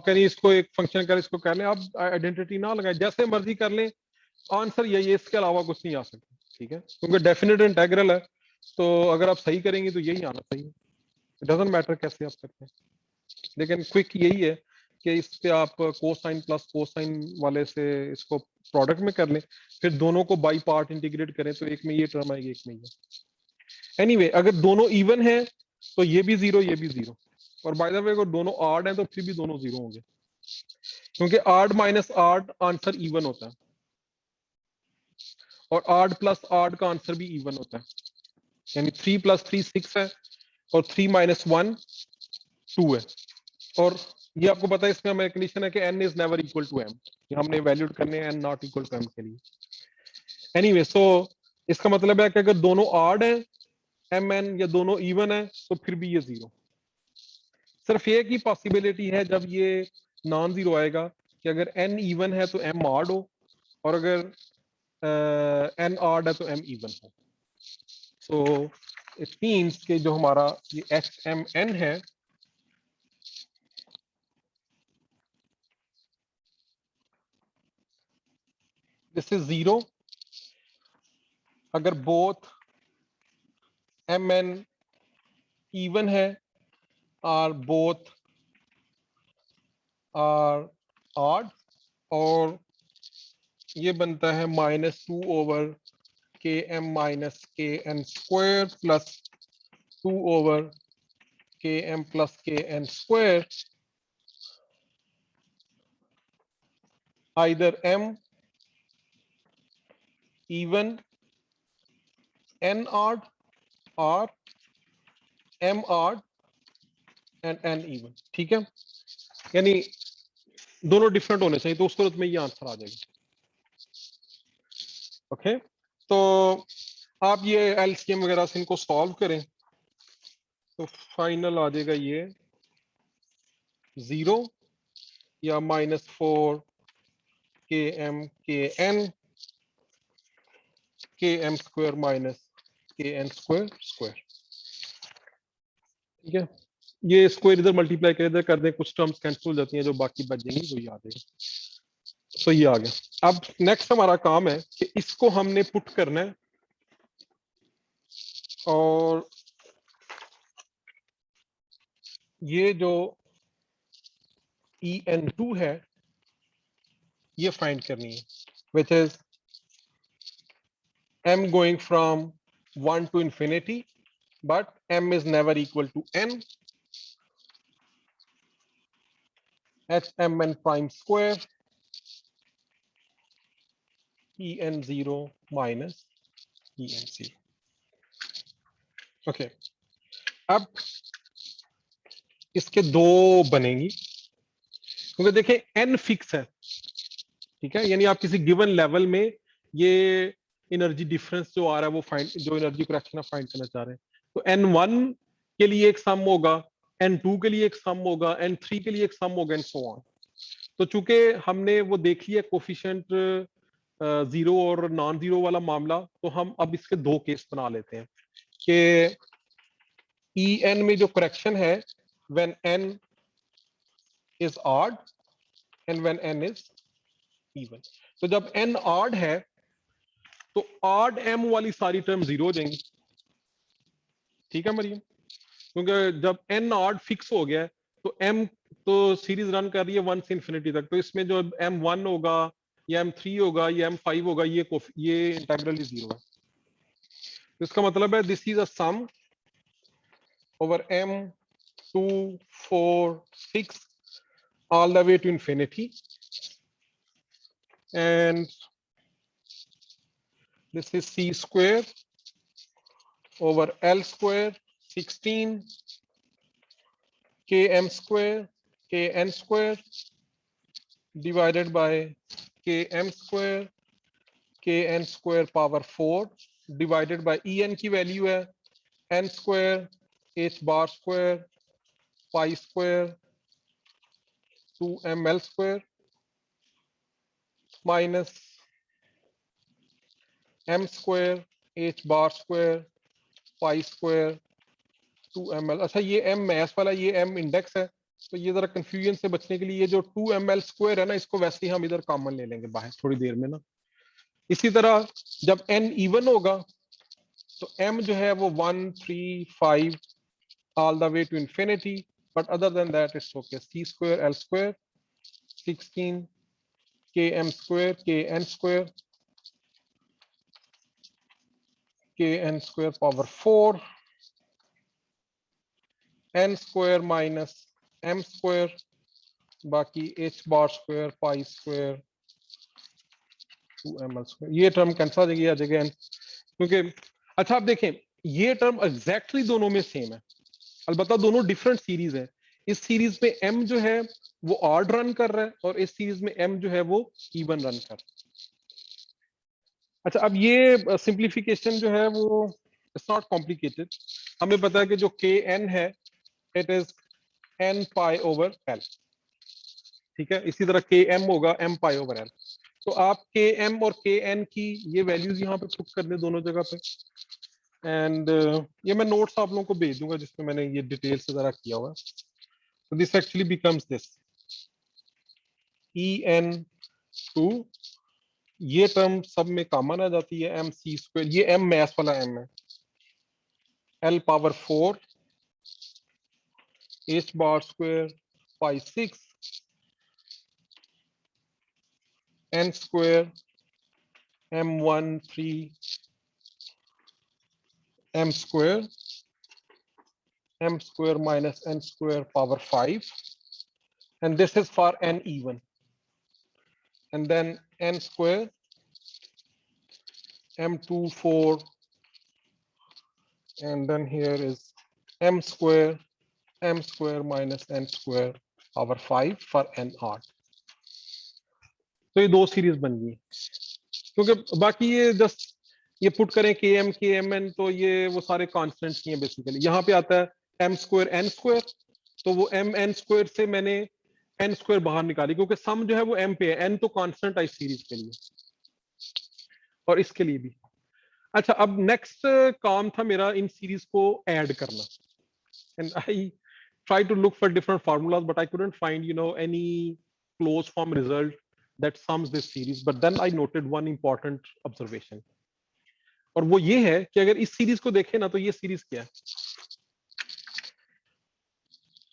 कह रही इसको एक फंक्शन कर, इसको कर लें, आप आइडेंटिटी ना लगाएं, जैसे मर्जी कर लें, आंसर यही है, इसके अलावा कुछ नहीं आ सकता, ठीक है। क्योंकि डेफिनेट इंटीग्रल है, तो अगर आप सही करेंगे तो यही आना चाहिए, इट डजंट मैटर कैसे आप करते हैं। लेकिन क्विक यही है कि इस पे आप कोसाइन प्लस कोसाइन वाले से इसको प्रोडक्ट में कर लें, फिर दोनों को बाई पार्ट इंटीग्रेट करें तो एक में ये टर्म आएगी, एक में ये। एनीवे, अगर दोनों इवन है तो ये भी 0 ये भी 0, और बाय द वे अगर दोनों ऑड है तो फिर भी दोनों 0 होंगे, क्योंकि odd minus odd answer even होता है, और ऑड प्लस ऑड का आंसर भी इवन होता है। यानी 3 प्लस 3 6 है, और 3 माइनस 1 2 है। और ये आपको पता है इसमें हमारी कंडीशन है कि n is never equal to m, हमने वैल्यूड करने हैं n not equal to m के लिए। एनीवे, सो इसका मतलब है कि अगर दोनों ऑड है mn या दोनों इवन है तो फिर भी ये 0। सिर्फ ये की पॉसिबिलिटी है जब ये नॉन जीरो आएगा कि अगर n इवन है तो m ऑड हो, और अगर n ऑड है तो m इवन हो। सो इट मींस कि जो हमारा ये xmn है, दिस इज 0 अगर बोथ mn इवन है और बोथ आर ऑड, और ये बनता है -2 over km minus kn square plus 2 over km plus kn square, either m even n odd or m odd and n even, ठीक है। यानी दोनों डिफरेंट होने चाहिए, तो उसको तुम्हें ये आंसर आ जाएगा। ओके, तो आप ये एलसीएम वगैरह से इनको सॉल्व करें तो फाइनल आ जाएगा ये 0 या -4 km kn km square minus kn square square, ठीक है। ये स्क्वायर इधर मल्टीप्लाई कर इधर कर दें, कुछ टर्म्स कैंसिल हो जाती हैं, जो बाकी बच जाएंगी वो ये आ जाएगा। तो ये आ गया। अब नेक्स्ट हमारा काम है कि इसको हमने पुट करना है, और ये जो en2 है ये फाइंड करनी है। which is m going from 1 to infinity, but m is never equal to n. Hmn prime square En0 minus En0. Okay, अब इसके दो बनेंगी, क्योंकि देखें n फिक्स है, ठीक है, यानी आप किसी गिवन लेवल में ये एनर्जी डिफरेंस जो आ रहा है वो फाइंड, जो एनर्जी करेक्शन आप फाइंड करना चाह रहे हैं, तो n1 के लिए एक सम होगा, n2 के लिए एक सम होगा, n3 के लिए एक सम होगा, एंड सो ऑन। तो चूंकि हमने वो देख लिया कोफिशिएंट जीरो और नॉन जीरो वाला मामला, तो हम अब इसके दो केस बना लेते हैं कि En में जो करेक्शन है when n is odd and when n is even। तो जब n odd है तो odd m वाली सारी टर्म जीरो हो जाएंगी, ठीक है मरियम, क्योंकि जब n odd फिक्स हो गया है तो m तो सीरीज रन कर रही है 1 से इंफिनिटी तक, तो इसमें जो m1 होगा या m3 होगा या m5 होगा, ये इंटीग्रल जीरो है। तो इसका मतलब है this is a sum over m2 4 6 all the way to infinity, and this is c square over l square 16 km square kn square divided by km square kn square power 4 divided by En की value है n square h bar square pi square 2ml square minus m square h bar square pi square 2ml। अच्छा, ये m math वाला, ये m index है, तो ये जरा कंफ्यूजन से बचने के लिए ये जो 2ml स्क्वायर है ना, इसको वैसे ही हम इधर कॉमन ले लेंगे बाहर थोड़ी देर में ना। इसी तरह जब n इवन होगा तो m जो है वो 1 3 5 all the way to infinity, but other than that it's okay, c square l square 16 km square kn square kn square power 4 n square minus m square बाकी h bar square pi square 2ml square। ये term cancel हो जाएगी, आ जाएगा n, क्योंकि अच्छा आप देखें ये टर्म एग्जैक्टली दोनों में सेम है, अलबत्ता दोनों डिफरेंट सीरीज है। इस सीरीज में m जो है वो ऑड रन कर रहा है और इस सीरीज में m जो है वो इवन रन कर रहा है। अच्छा, अब ये सिंप्लीफिकेशन जो है वो इट्स नॉट कॉम्प्लिकेटेड, हमें पता है कि जो kn है it is n pi over l, ठीक है, इसी तरह km होगा m पाई ओवर l। तो आप km और kn की ये वैल्यूज यहाँ पे पुट कर दें दोनों जगह पे, एंड ये मैं नोट्स आप लोगों को भेज दूंगा जिसमें मैंने ये डिटेल से जरा किया हुआ है। तो this actually becomes this En2, ये टर्म सब में कॉमन आ जाती है m c स्क्वायर, ये m मैथ वाला m है, l पावर 4 h बार square pi 6 n square m1 3 m square minus n square power 5, and this is for n even, and then n square m2 4, and then here is m square minus n square power 5 for n odd। तो ये दो series बन गई, क्योंकि बाकी ये just ये put करें km kmn, तो ये वो सारे कांस्टेंट्स ही हैं बेसिकली। यहाँ पे आता है m स्क्वायर n स्क्वायर, तो वो mn स्क्वायर से मैंने n स्क्वायर बाहर निकाली, क्योंकि सम जो है वो m पे है, n तो कांस्टेंट आई सीरीज के लिए और इसके लिए भी। अच्छा, अब नेक्स्ट काम था मेरा इन सीरीज को ऐड करना, and I try to look for different formulas but I couldn't find any close form result that sums this series, but then I noted one important observation, और वो ये है कि अगर इस सीरीज को देखें ना तो ये सीरीज क्या है,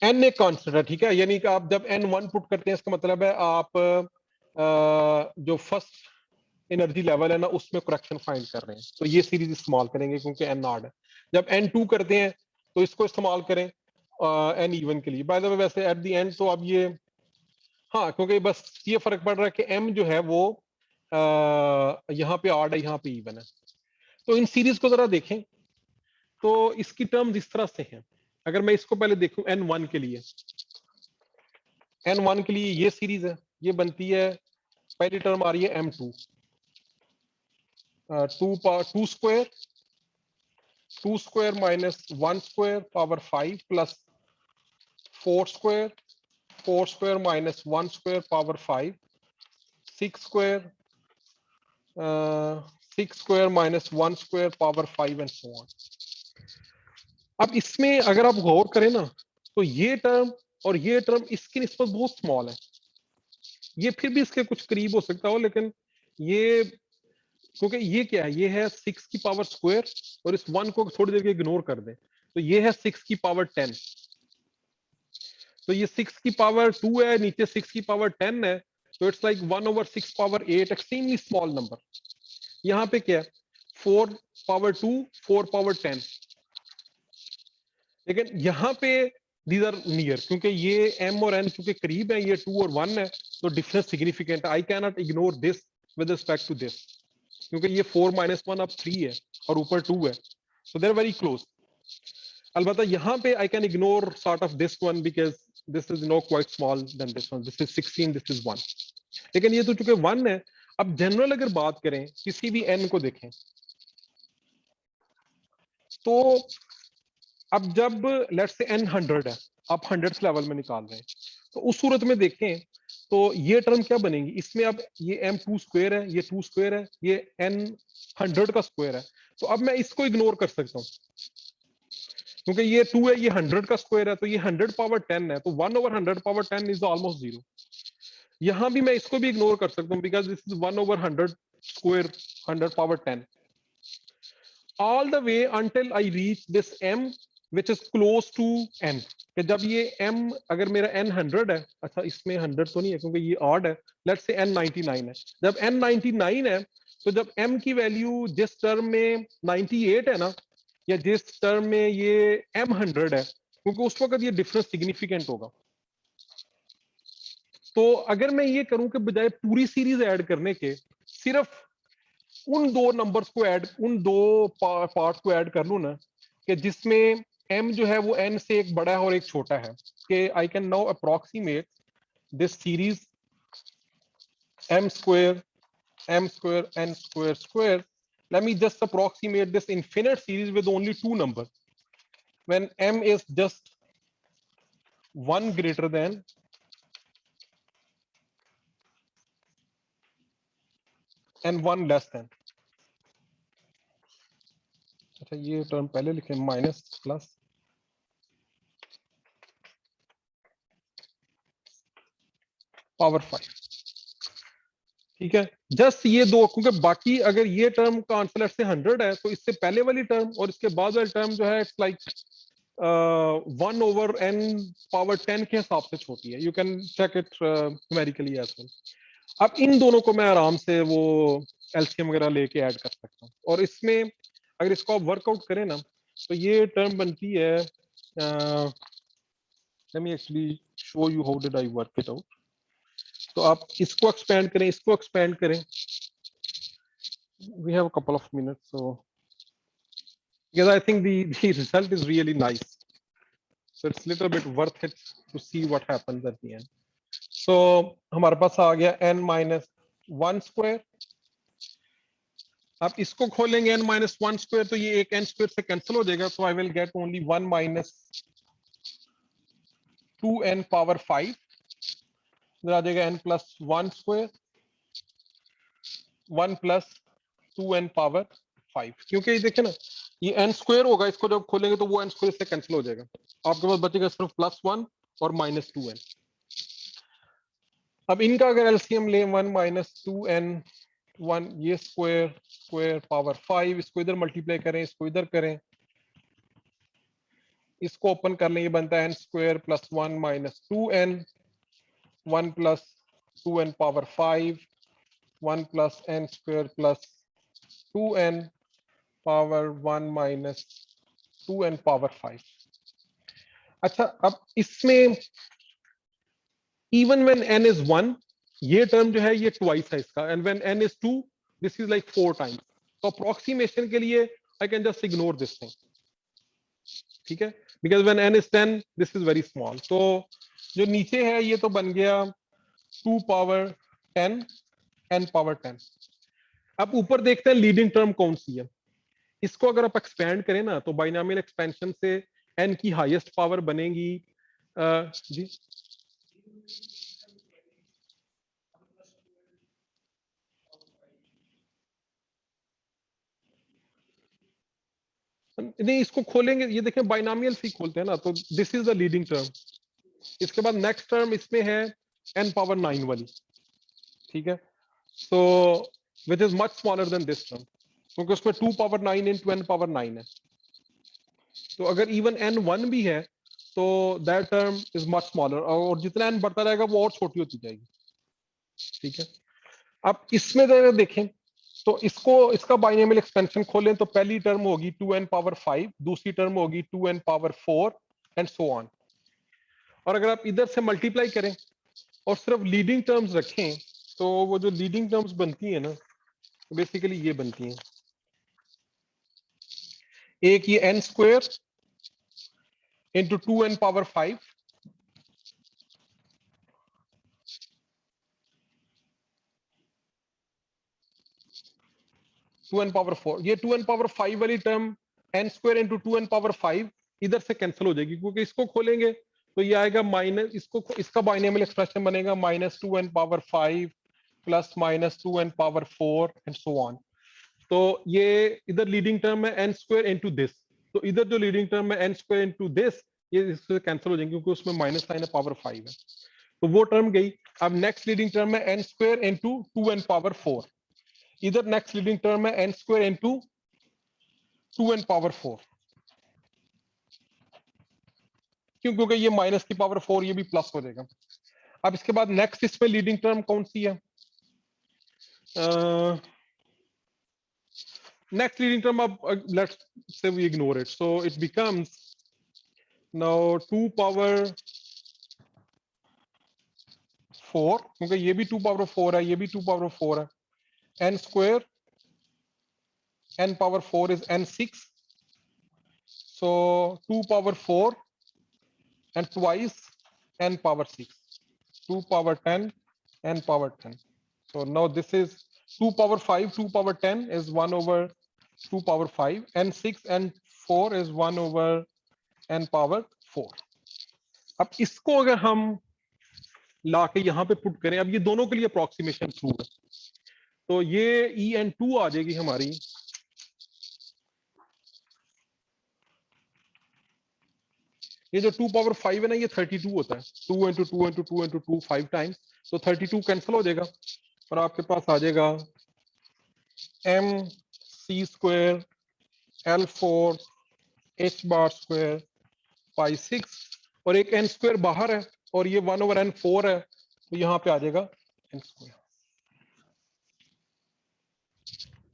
n एक कांस्टेंट है, ठीक है, यानी कि आप जब n1 पुट करते हैं इसका मतलब है आप जो फर्स्ट एनर्जी लेवल है ना उसमें करेक्शन फाइंड कर रहे हैं, तो ये सीरीज इस्तेमाल करेंगे क्योंकि n ऑड है। जब n 2 करते हैं तो इसको इस्तेमाल करें n इवन के लिए। बाय द वे वैसे एट द एंड तो अब ये, हाँ क्योंकि बस ये फर्क पड़ रहा है कि m जो है वो यहाँ पे ऑड है, यहाँ पे इवन है। तो इन सीरीज को जरा देखें तो इसकी टर्म्स इस तरह से हैं। अगर मैं इसको पहले देखूं n1 के लिए, n1 के लिए ये सीरीज है, ये बनती है, पहली टर्म आ रही है m2, 2 square, 2 square minus 1 square power 5 plus 4 square, 4 square minus 1 square power 5, 6 square, 6 square minus 1 square power 5 and so on. अब इसमें अगर आप गौर करें ना तो ये टर्म और ये टर्म इसकी निस्बत बहुत स्मॉल है, ये फिर भी इसके कुछ करीब हो सकता हो, लेकिन ये क्योंकि ये क्या है, ये है 6 की पावर स्क्वायर और इस 1 को थोड़ी देर के इग्नोर कर दें तो ये है 6 की पावर 10, तो ये 6 की पावर 2 है, नीचे 6 की पावर 10 है, तो it's like 1/6 power 8, extremely small number. यहाँ पे क्या है 4 पावर 2, 4 पावर 10, लेकिन यहाँ पे दीज आर नियर, क्योंकि ये m और n क्योंकि करीब है, ये 2 और 1 है, तो डिफरेंस सिग्निफिकेंट है। I can not ignore this with respect to this, क्योंकि ये 4 - 1 अब 3 है और ऊपर 2 है, so they're very close. अलबत्ता यहाँ पे I can ignore sort of this one because this is no quite small than this one. This is 16, this is 1. लेकिन ये तो चूंकि 1 है। अब जनरल अगर बात करें किसी भी n को देखें तो अब जब लेट्स से n 100 है, आप 100th लेवल में निकाल रहे हैं, तो उस सूरत में देखें तो ये टर्म क्या बनेगी, इसमें अब ये m2 स्क्वायर है, ये 2 स्क्वायर है, ये n 100 का स्क्वायर है, तो अब मैं इसको इग्नोर कर सकता हूँ क्योंकि ये 2 है, ये 100 का स्क्वायर है, तो ये 100 पावर 10 है, तो 1/100 पावर 10 इज ऑलमोस्ट 0। यहां भी मैं इसको भी इग्नोर कर सकता हूँ because this is 1/100 square 100 power 10, all the way until I reach this m which is close to n, कि जब ये m अगर मेरा n 100 है, अच्छा इसमें 100 तो नहीं है क्योंकि ये ऑड है, लेट्स से n 99 है, जब n 99 है तो जब m की वैल्यू जिस टर्म में 98 है ना, या जिस टर्म में ये m 100 है, क्योंकि उस वक्त ये डिफरेंस सिग्निफिकेंट होगा। तो अगर मैं ये करूं कि बजाय पूरी सीरीज ऐड करने के सिर्फ उन दो नंबर्स को ऐड, उन दो पार्ट्स को ऐड कर लूं ना, कि जिसमें m जो है वो n से एक बड़ा है और एक छोटा है, कि I can now approximate this series m square n square square. Let me just approximate this infinite series with only two numbers when m is just 1 greater than and 1 less than. अच्छा ये term पहले लिखे minus plus, power 5, ठीक है, just ये दो, क्योंकि बाकी अगर ये टर्म का आंसर से 100 है तो इससे पहले वाली टर्म और इसके बाद वाली टर्म जो है इट्स लाइक 1/n पावर 10 के हिसाब से छोटी है। You can check it numerically as well. अब इन दोनों को मैं आराम से वो एलसीएम वगैरह लेके ऐड कर सकता हूँ, और इसमें अगर इसको आप वर्कआउट करें ना तो ये टर्म बनती है, let me actually show you how did I work it out. तो आप इसको एक्सपेंड करें, इसको एक्सपेंड करें, we have a couple of minutes, so because I think the result is really nice, so it's little bit worth it to see what happens at the end. So हमारे पास आ गया n - 1 square. आप इसको खोलेंगे n - 1 square तो ये एक n square से cancel हो जाएगा, so I will get only 1 - 2n power 5, आ जाएगा n + 1 स्क्वायर 1 + 2n पावर 5, क्योंकि ये देखे ना ये n स्क्वायर होगा, इसको जब खोलेंगे तो वो n स्क्वायर से कैंसिल हो जाएगा, आपके पास बचेगा सिर्फ +1 और -2n। अब इनका अगर एलसीएम ले 1 - 2n 1, ये स्क्वायर स्क्वायर पावर 5, इसको इधर मल्टीप्लाई करें, इसको इधर करें, इसको ओपन कर लें, ये बनता है n square + 1 - 2n 1 + 2n power 5 1 plus n square plus 2n power 1 minus 2n power 5. अच्छा, अब इसमें even when n is 1, ये टर्म जो है ये twice है इसका, and when n is 2, this is like 4 times. तो approximation के लिए I can just ignore this thing. ठीक है, because when n is 10, this is very small. तो जो नीचे है ये तो बन गया 2 power 10 n power 10. अब ऊपर देखते हैं लीडिंग टर्म कौन सी है. इसको अगर आप एक्सपेंड करें ना तो बाइनोमियल एक्सपेंशन से n की हाईएस्ट पावर बनेगी जी नहीं, इसको खोलेंगे, ये देखें बाइनोमियल से खोलते हैं ना, तो this is the leading term. इसके बाद नेक्स्ट टर्म इसमें है n पावर 9 वाली. ठीक है, so which is much smaller than this term, क्योंकि उसमें 2 पावर 9 इंटू n पावर 9 है. तो अगर इवन n 1 भी है तो that term is much smaller, और जितना n बढ़ता रहेगा वो और छोटी होती जाएगी. ठीक है, अब इसमें अगर देखें तो इसका बाइनोमियल एक्सपेंशन खोलें तो पहली टर्म होगी 2n पावर 5, दूसरी टर्म होगी 2n power 4 and so on. और अगर आप इधर से मल्टीप्लाई करें और सिर्फ लीडिंग टर्म्स रखें तो वो जो लीडिंग टर्म्स बनती है ना, बेसिकली ये बनती हैं. एक ये n square into 2n power 5 2n power 4, ये 2n पावर 5 वाली term n square into 2n power 5 इधर से कैंसिल हो जाएगी, क्योंकि इसको खोलेंगे तो ये आएगा माइनस, इसका बाइनोमियल एक्सप्रेशन बनेगा minus 2n power 5 plus minus 2n power 4 and so on. तो ये इधर लीडिंग टर्म है n स्क्वायर इंटू दिस, तो इधर जो लीडिंग टर्म है n स्क्वायर इंटू दिस, ये इससे कैंसिल हो जाएंगे क्योंकि उसमें माइनस साइन है, पावर 5 है, तो वो टर्म गई. अब नेक्स्ट लीडिंग टर्म है n square into 2n power 4, इधर नेक्स्ट लीडिंग टर्म है n square into 2n power 4, क्योंकि ये माइनस की पावर 4, ये भी प्लस हो जाएगा. अब इसके बाद नेक्स्ट इसमें लीडिंग टर्म कौन सी है, next leading term of let's say we ignore it, so it becomes now 2 power 4, क्योंकि ये भी 2 power 4 है, ये भी 2 power 4 है, n square n power 4 is n6, so 2 power 4 and twice n power 6, 2 power 10 n power 10. So now this is 2 power 5, 2 power 10 is 1 over 2 power 5, and 6 and 4 is 1 over n power 4. अब इसको अगर हम लाके यहाँ पे put करें, अब ये दोनों के लिए अप्रोक्सीमेशन ट्रू है, तो ये en2 आ जाएगी हमारी ये जो 2 पावर 5 है ना, ये 32 होता है, 2 into 2 into 2 into 2 5 टाइम्स, तो 32 कैंसिल हो जाएगा और आपके पास आ जाएगा mc स्क्वायर l4 h बार स्क्वायर पाई 6, और एक n स्क्वायर बाहर है और ये 1 over n 4 है, तो यहाँ पे आ जाएगा n square,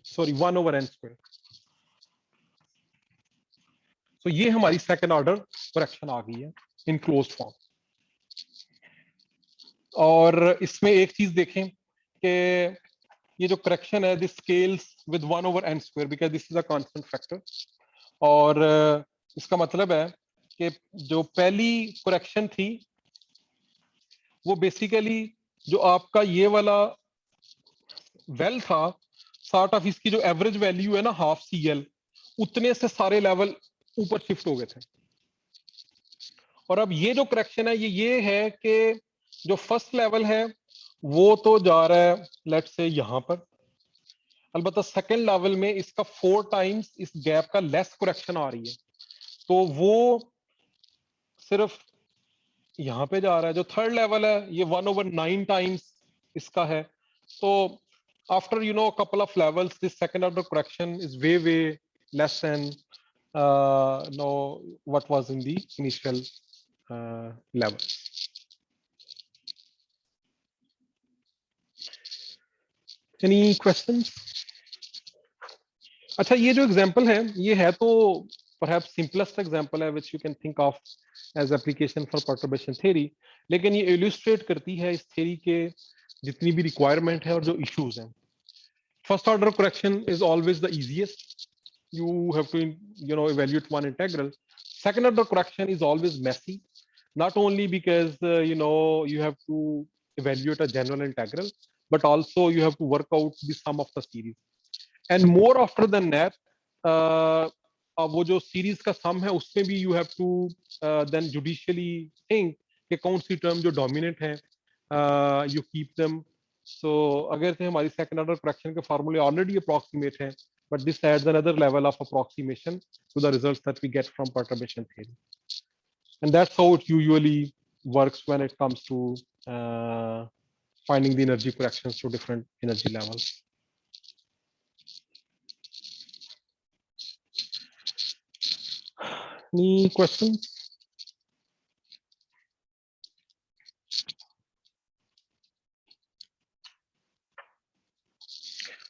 sorry 1 over n square. तो ये हमारी सेकंड ऑर्डर करेक्शन आ गई है इन क्लोज्ड फॉर्म. और इसमें एक चीज देखें कि ये जो करेक्शन है this scales with 1 over n square because this is a constant factor. और इसका मतलब है कि जो पहली करेक्शन थी वो बेसिकली जो आपका ये वाला वेल था, सॉर्ट ऑफ इसकी जो एवरेज वैल्यू है ना हाफ CL, उतने से सारे लेवल ऊपर शिफ्ट हो गए थे. और अब ये जो करेक्शन है ये है कि जो फर्स्ट लेवल है वो तो जा रहा है लेट्स से यहां पर, अलबत्ता सेकंड लेवल में इसका 4 टाइम्स इस गैप का लेस करेक्शन आ रही है, तो वो सिर्फ यहां पे जा रहा है. जो थर्ड लेवल है ये 1 over 9 टाइम्स इसका है. तो after couple of levels this second order correction is way less than what was in the initial level. Any questions? अच्छा, ये जो एग्जांपल है, ये है तो perhaps simplest example है which you can think of as application for perturbation theory, लेकिन ये illustrate करती है इस theory के जितनी भी requirement है और जो issues हैं. First order correction is always the easiest. You have to, evaluate one integral. Second order correction is always messy, not only because you have to evaluate a general integral, but also you have to work out the sum of the series. And more after than that, वो जो series का sum है उसमें भी you have to then judicially think कि कौन सी term जो dominant है, you keep them. So अगर से हमारी second order correction के formula already approximate है, but this adds another level of approximation to the results that we get from perturbation theory. And that's how it usually works when it comes to finding the energy corrections to different energy levels. Any questions?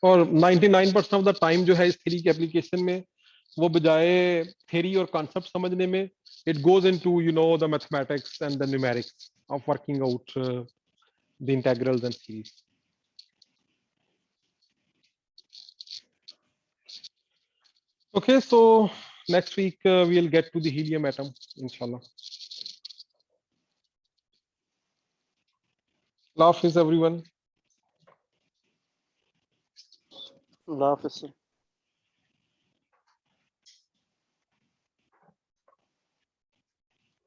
और 99% of the time जो है इस theory की application में, वो बजाय theory और concept समझने में, it goes into the mathematics and the numerics of working out the integrals and series. Okay, so next week we'll get to the helium atom, inshallah. Allah Hafiz everyone. Allah Hafiz, sir.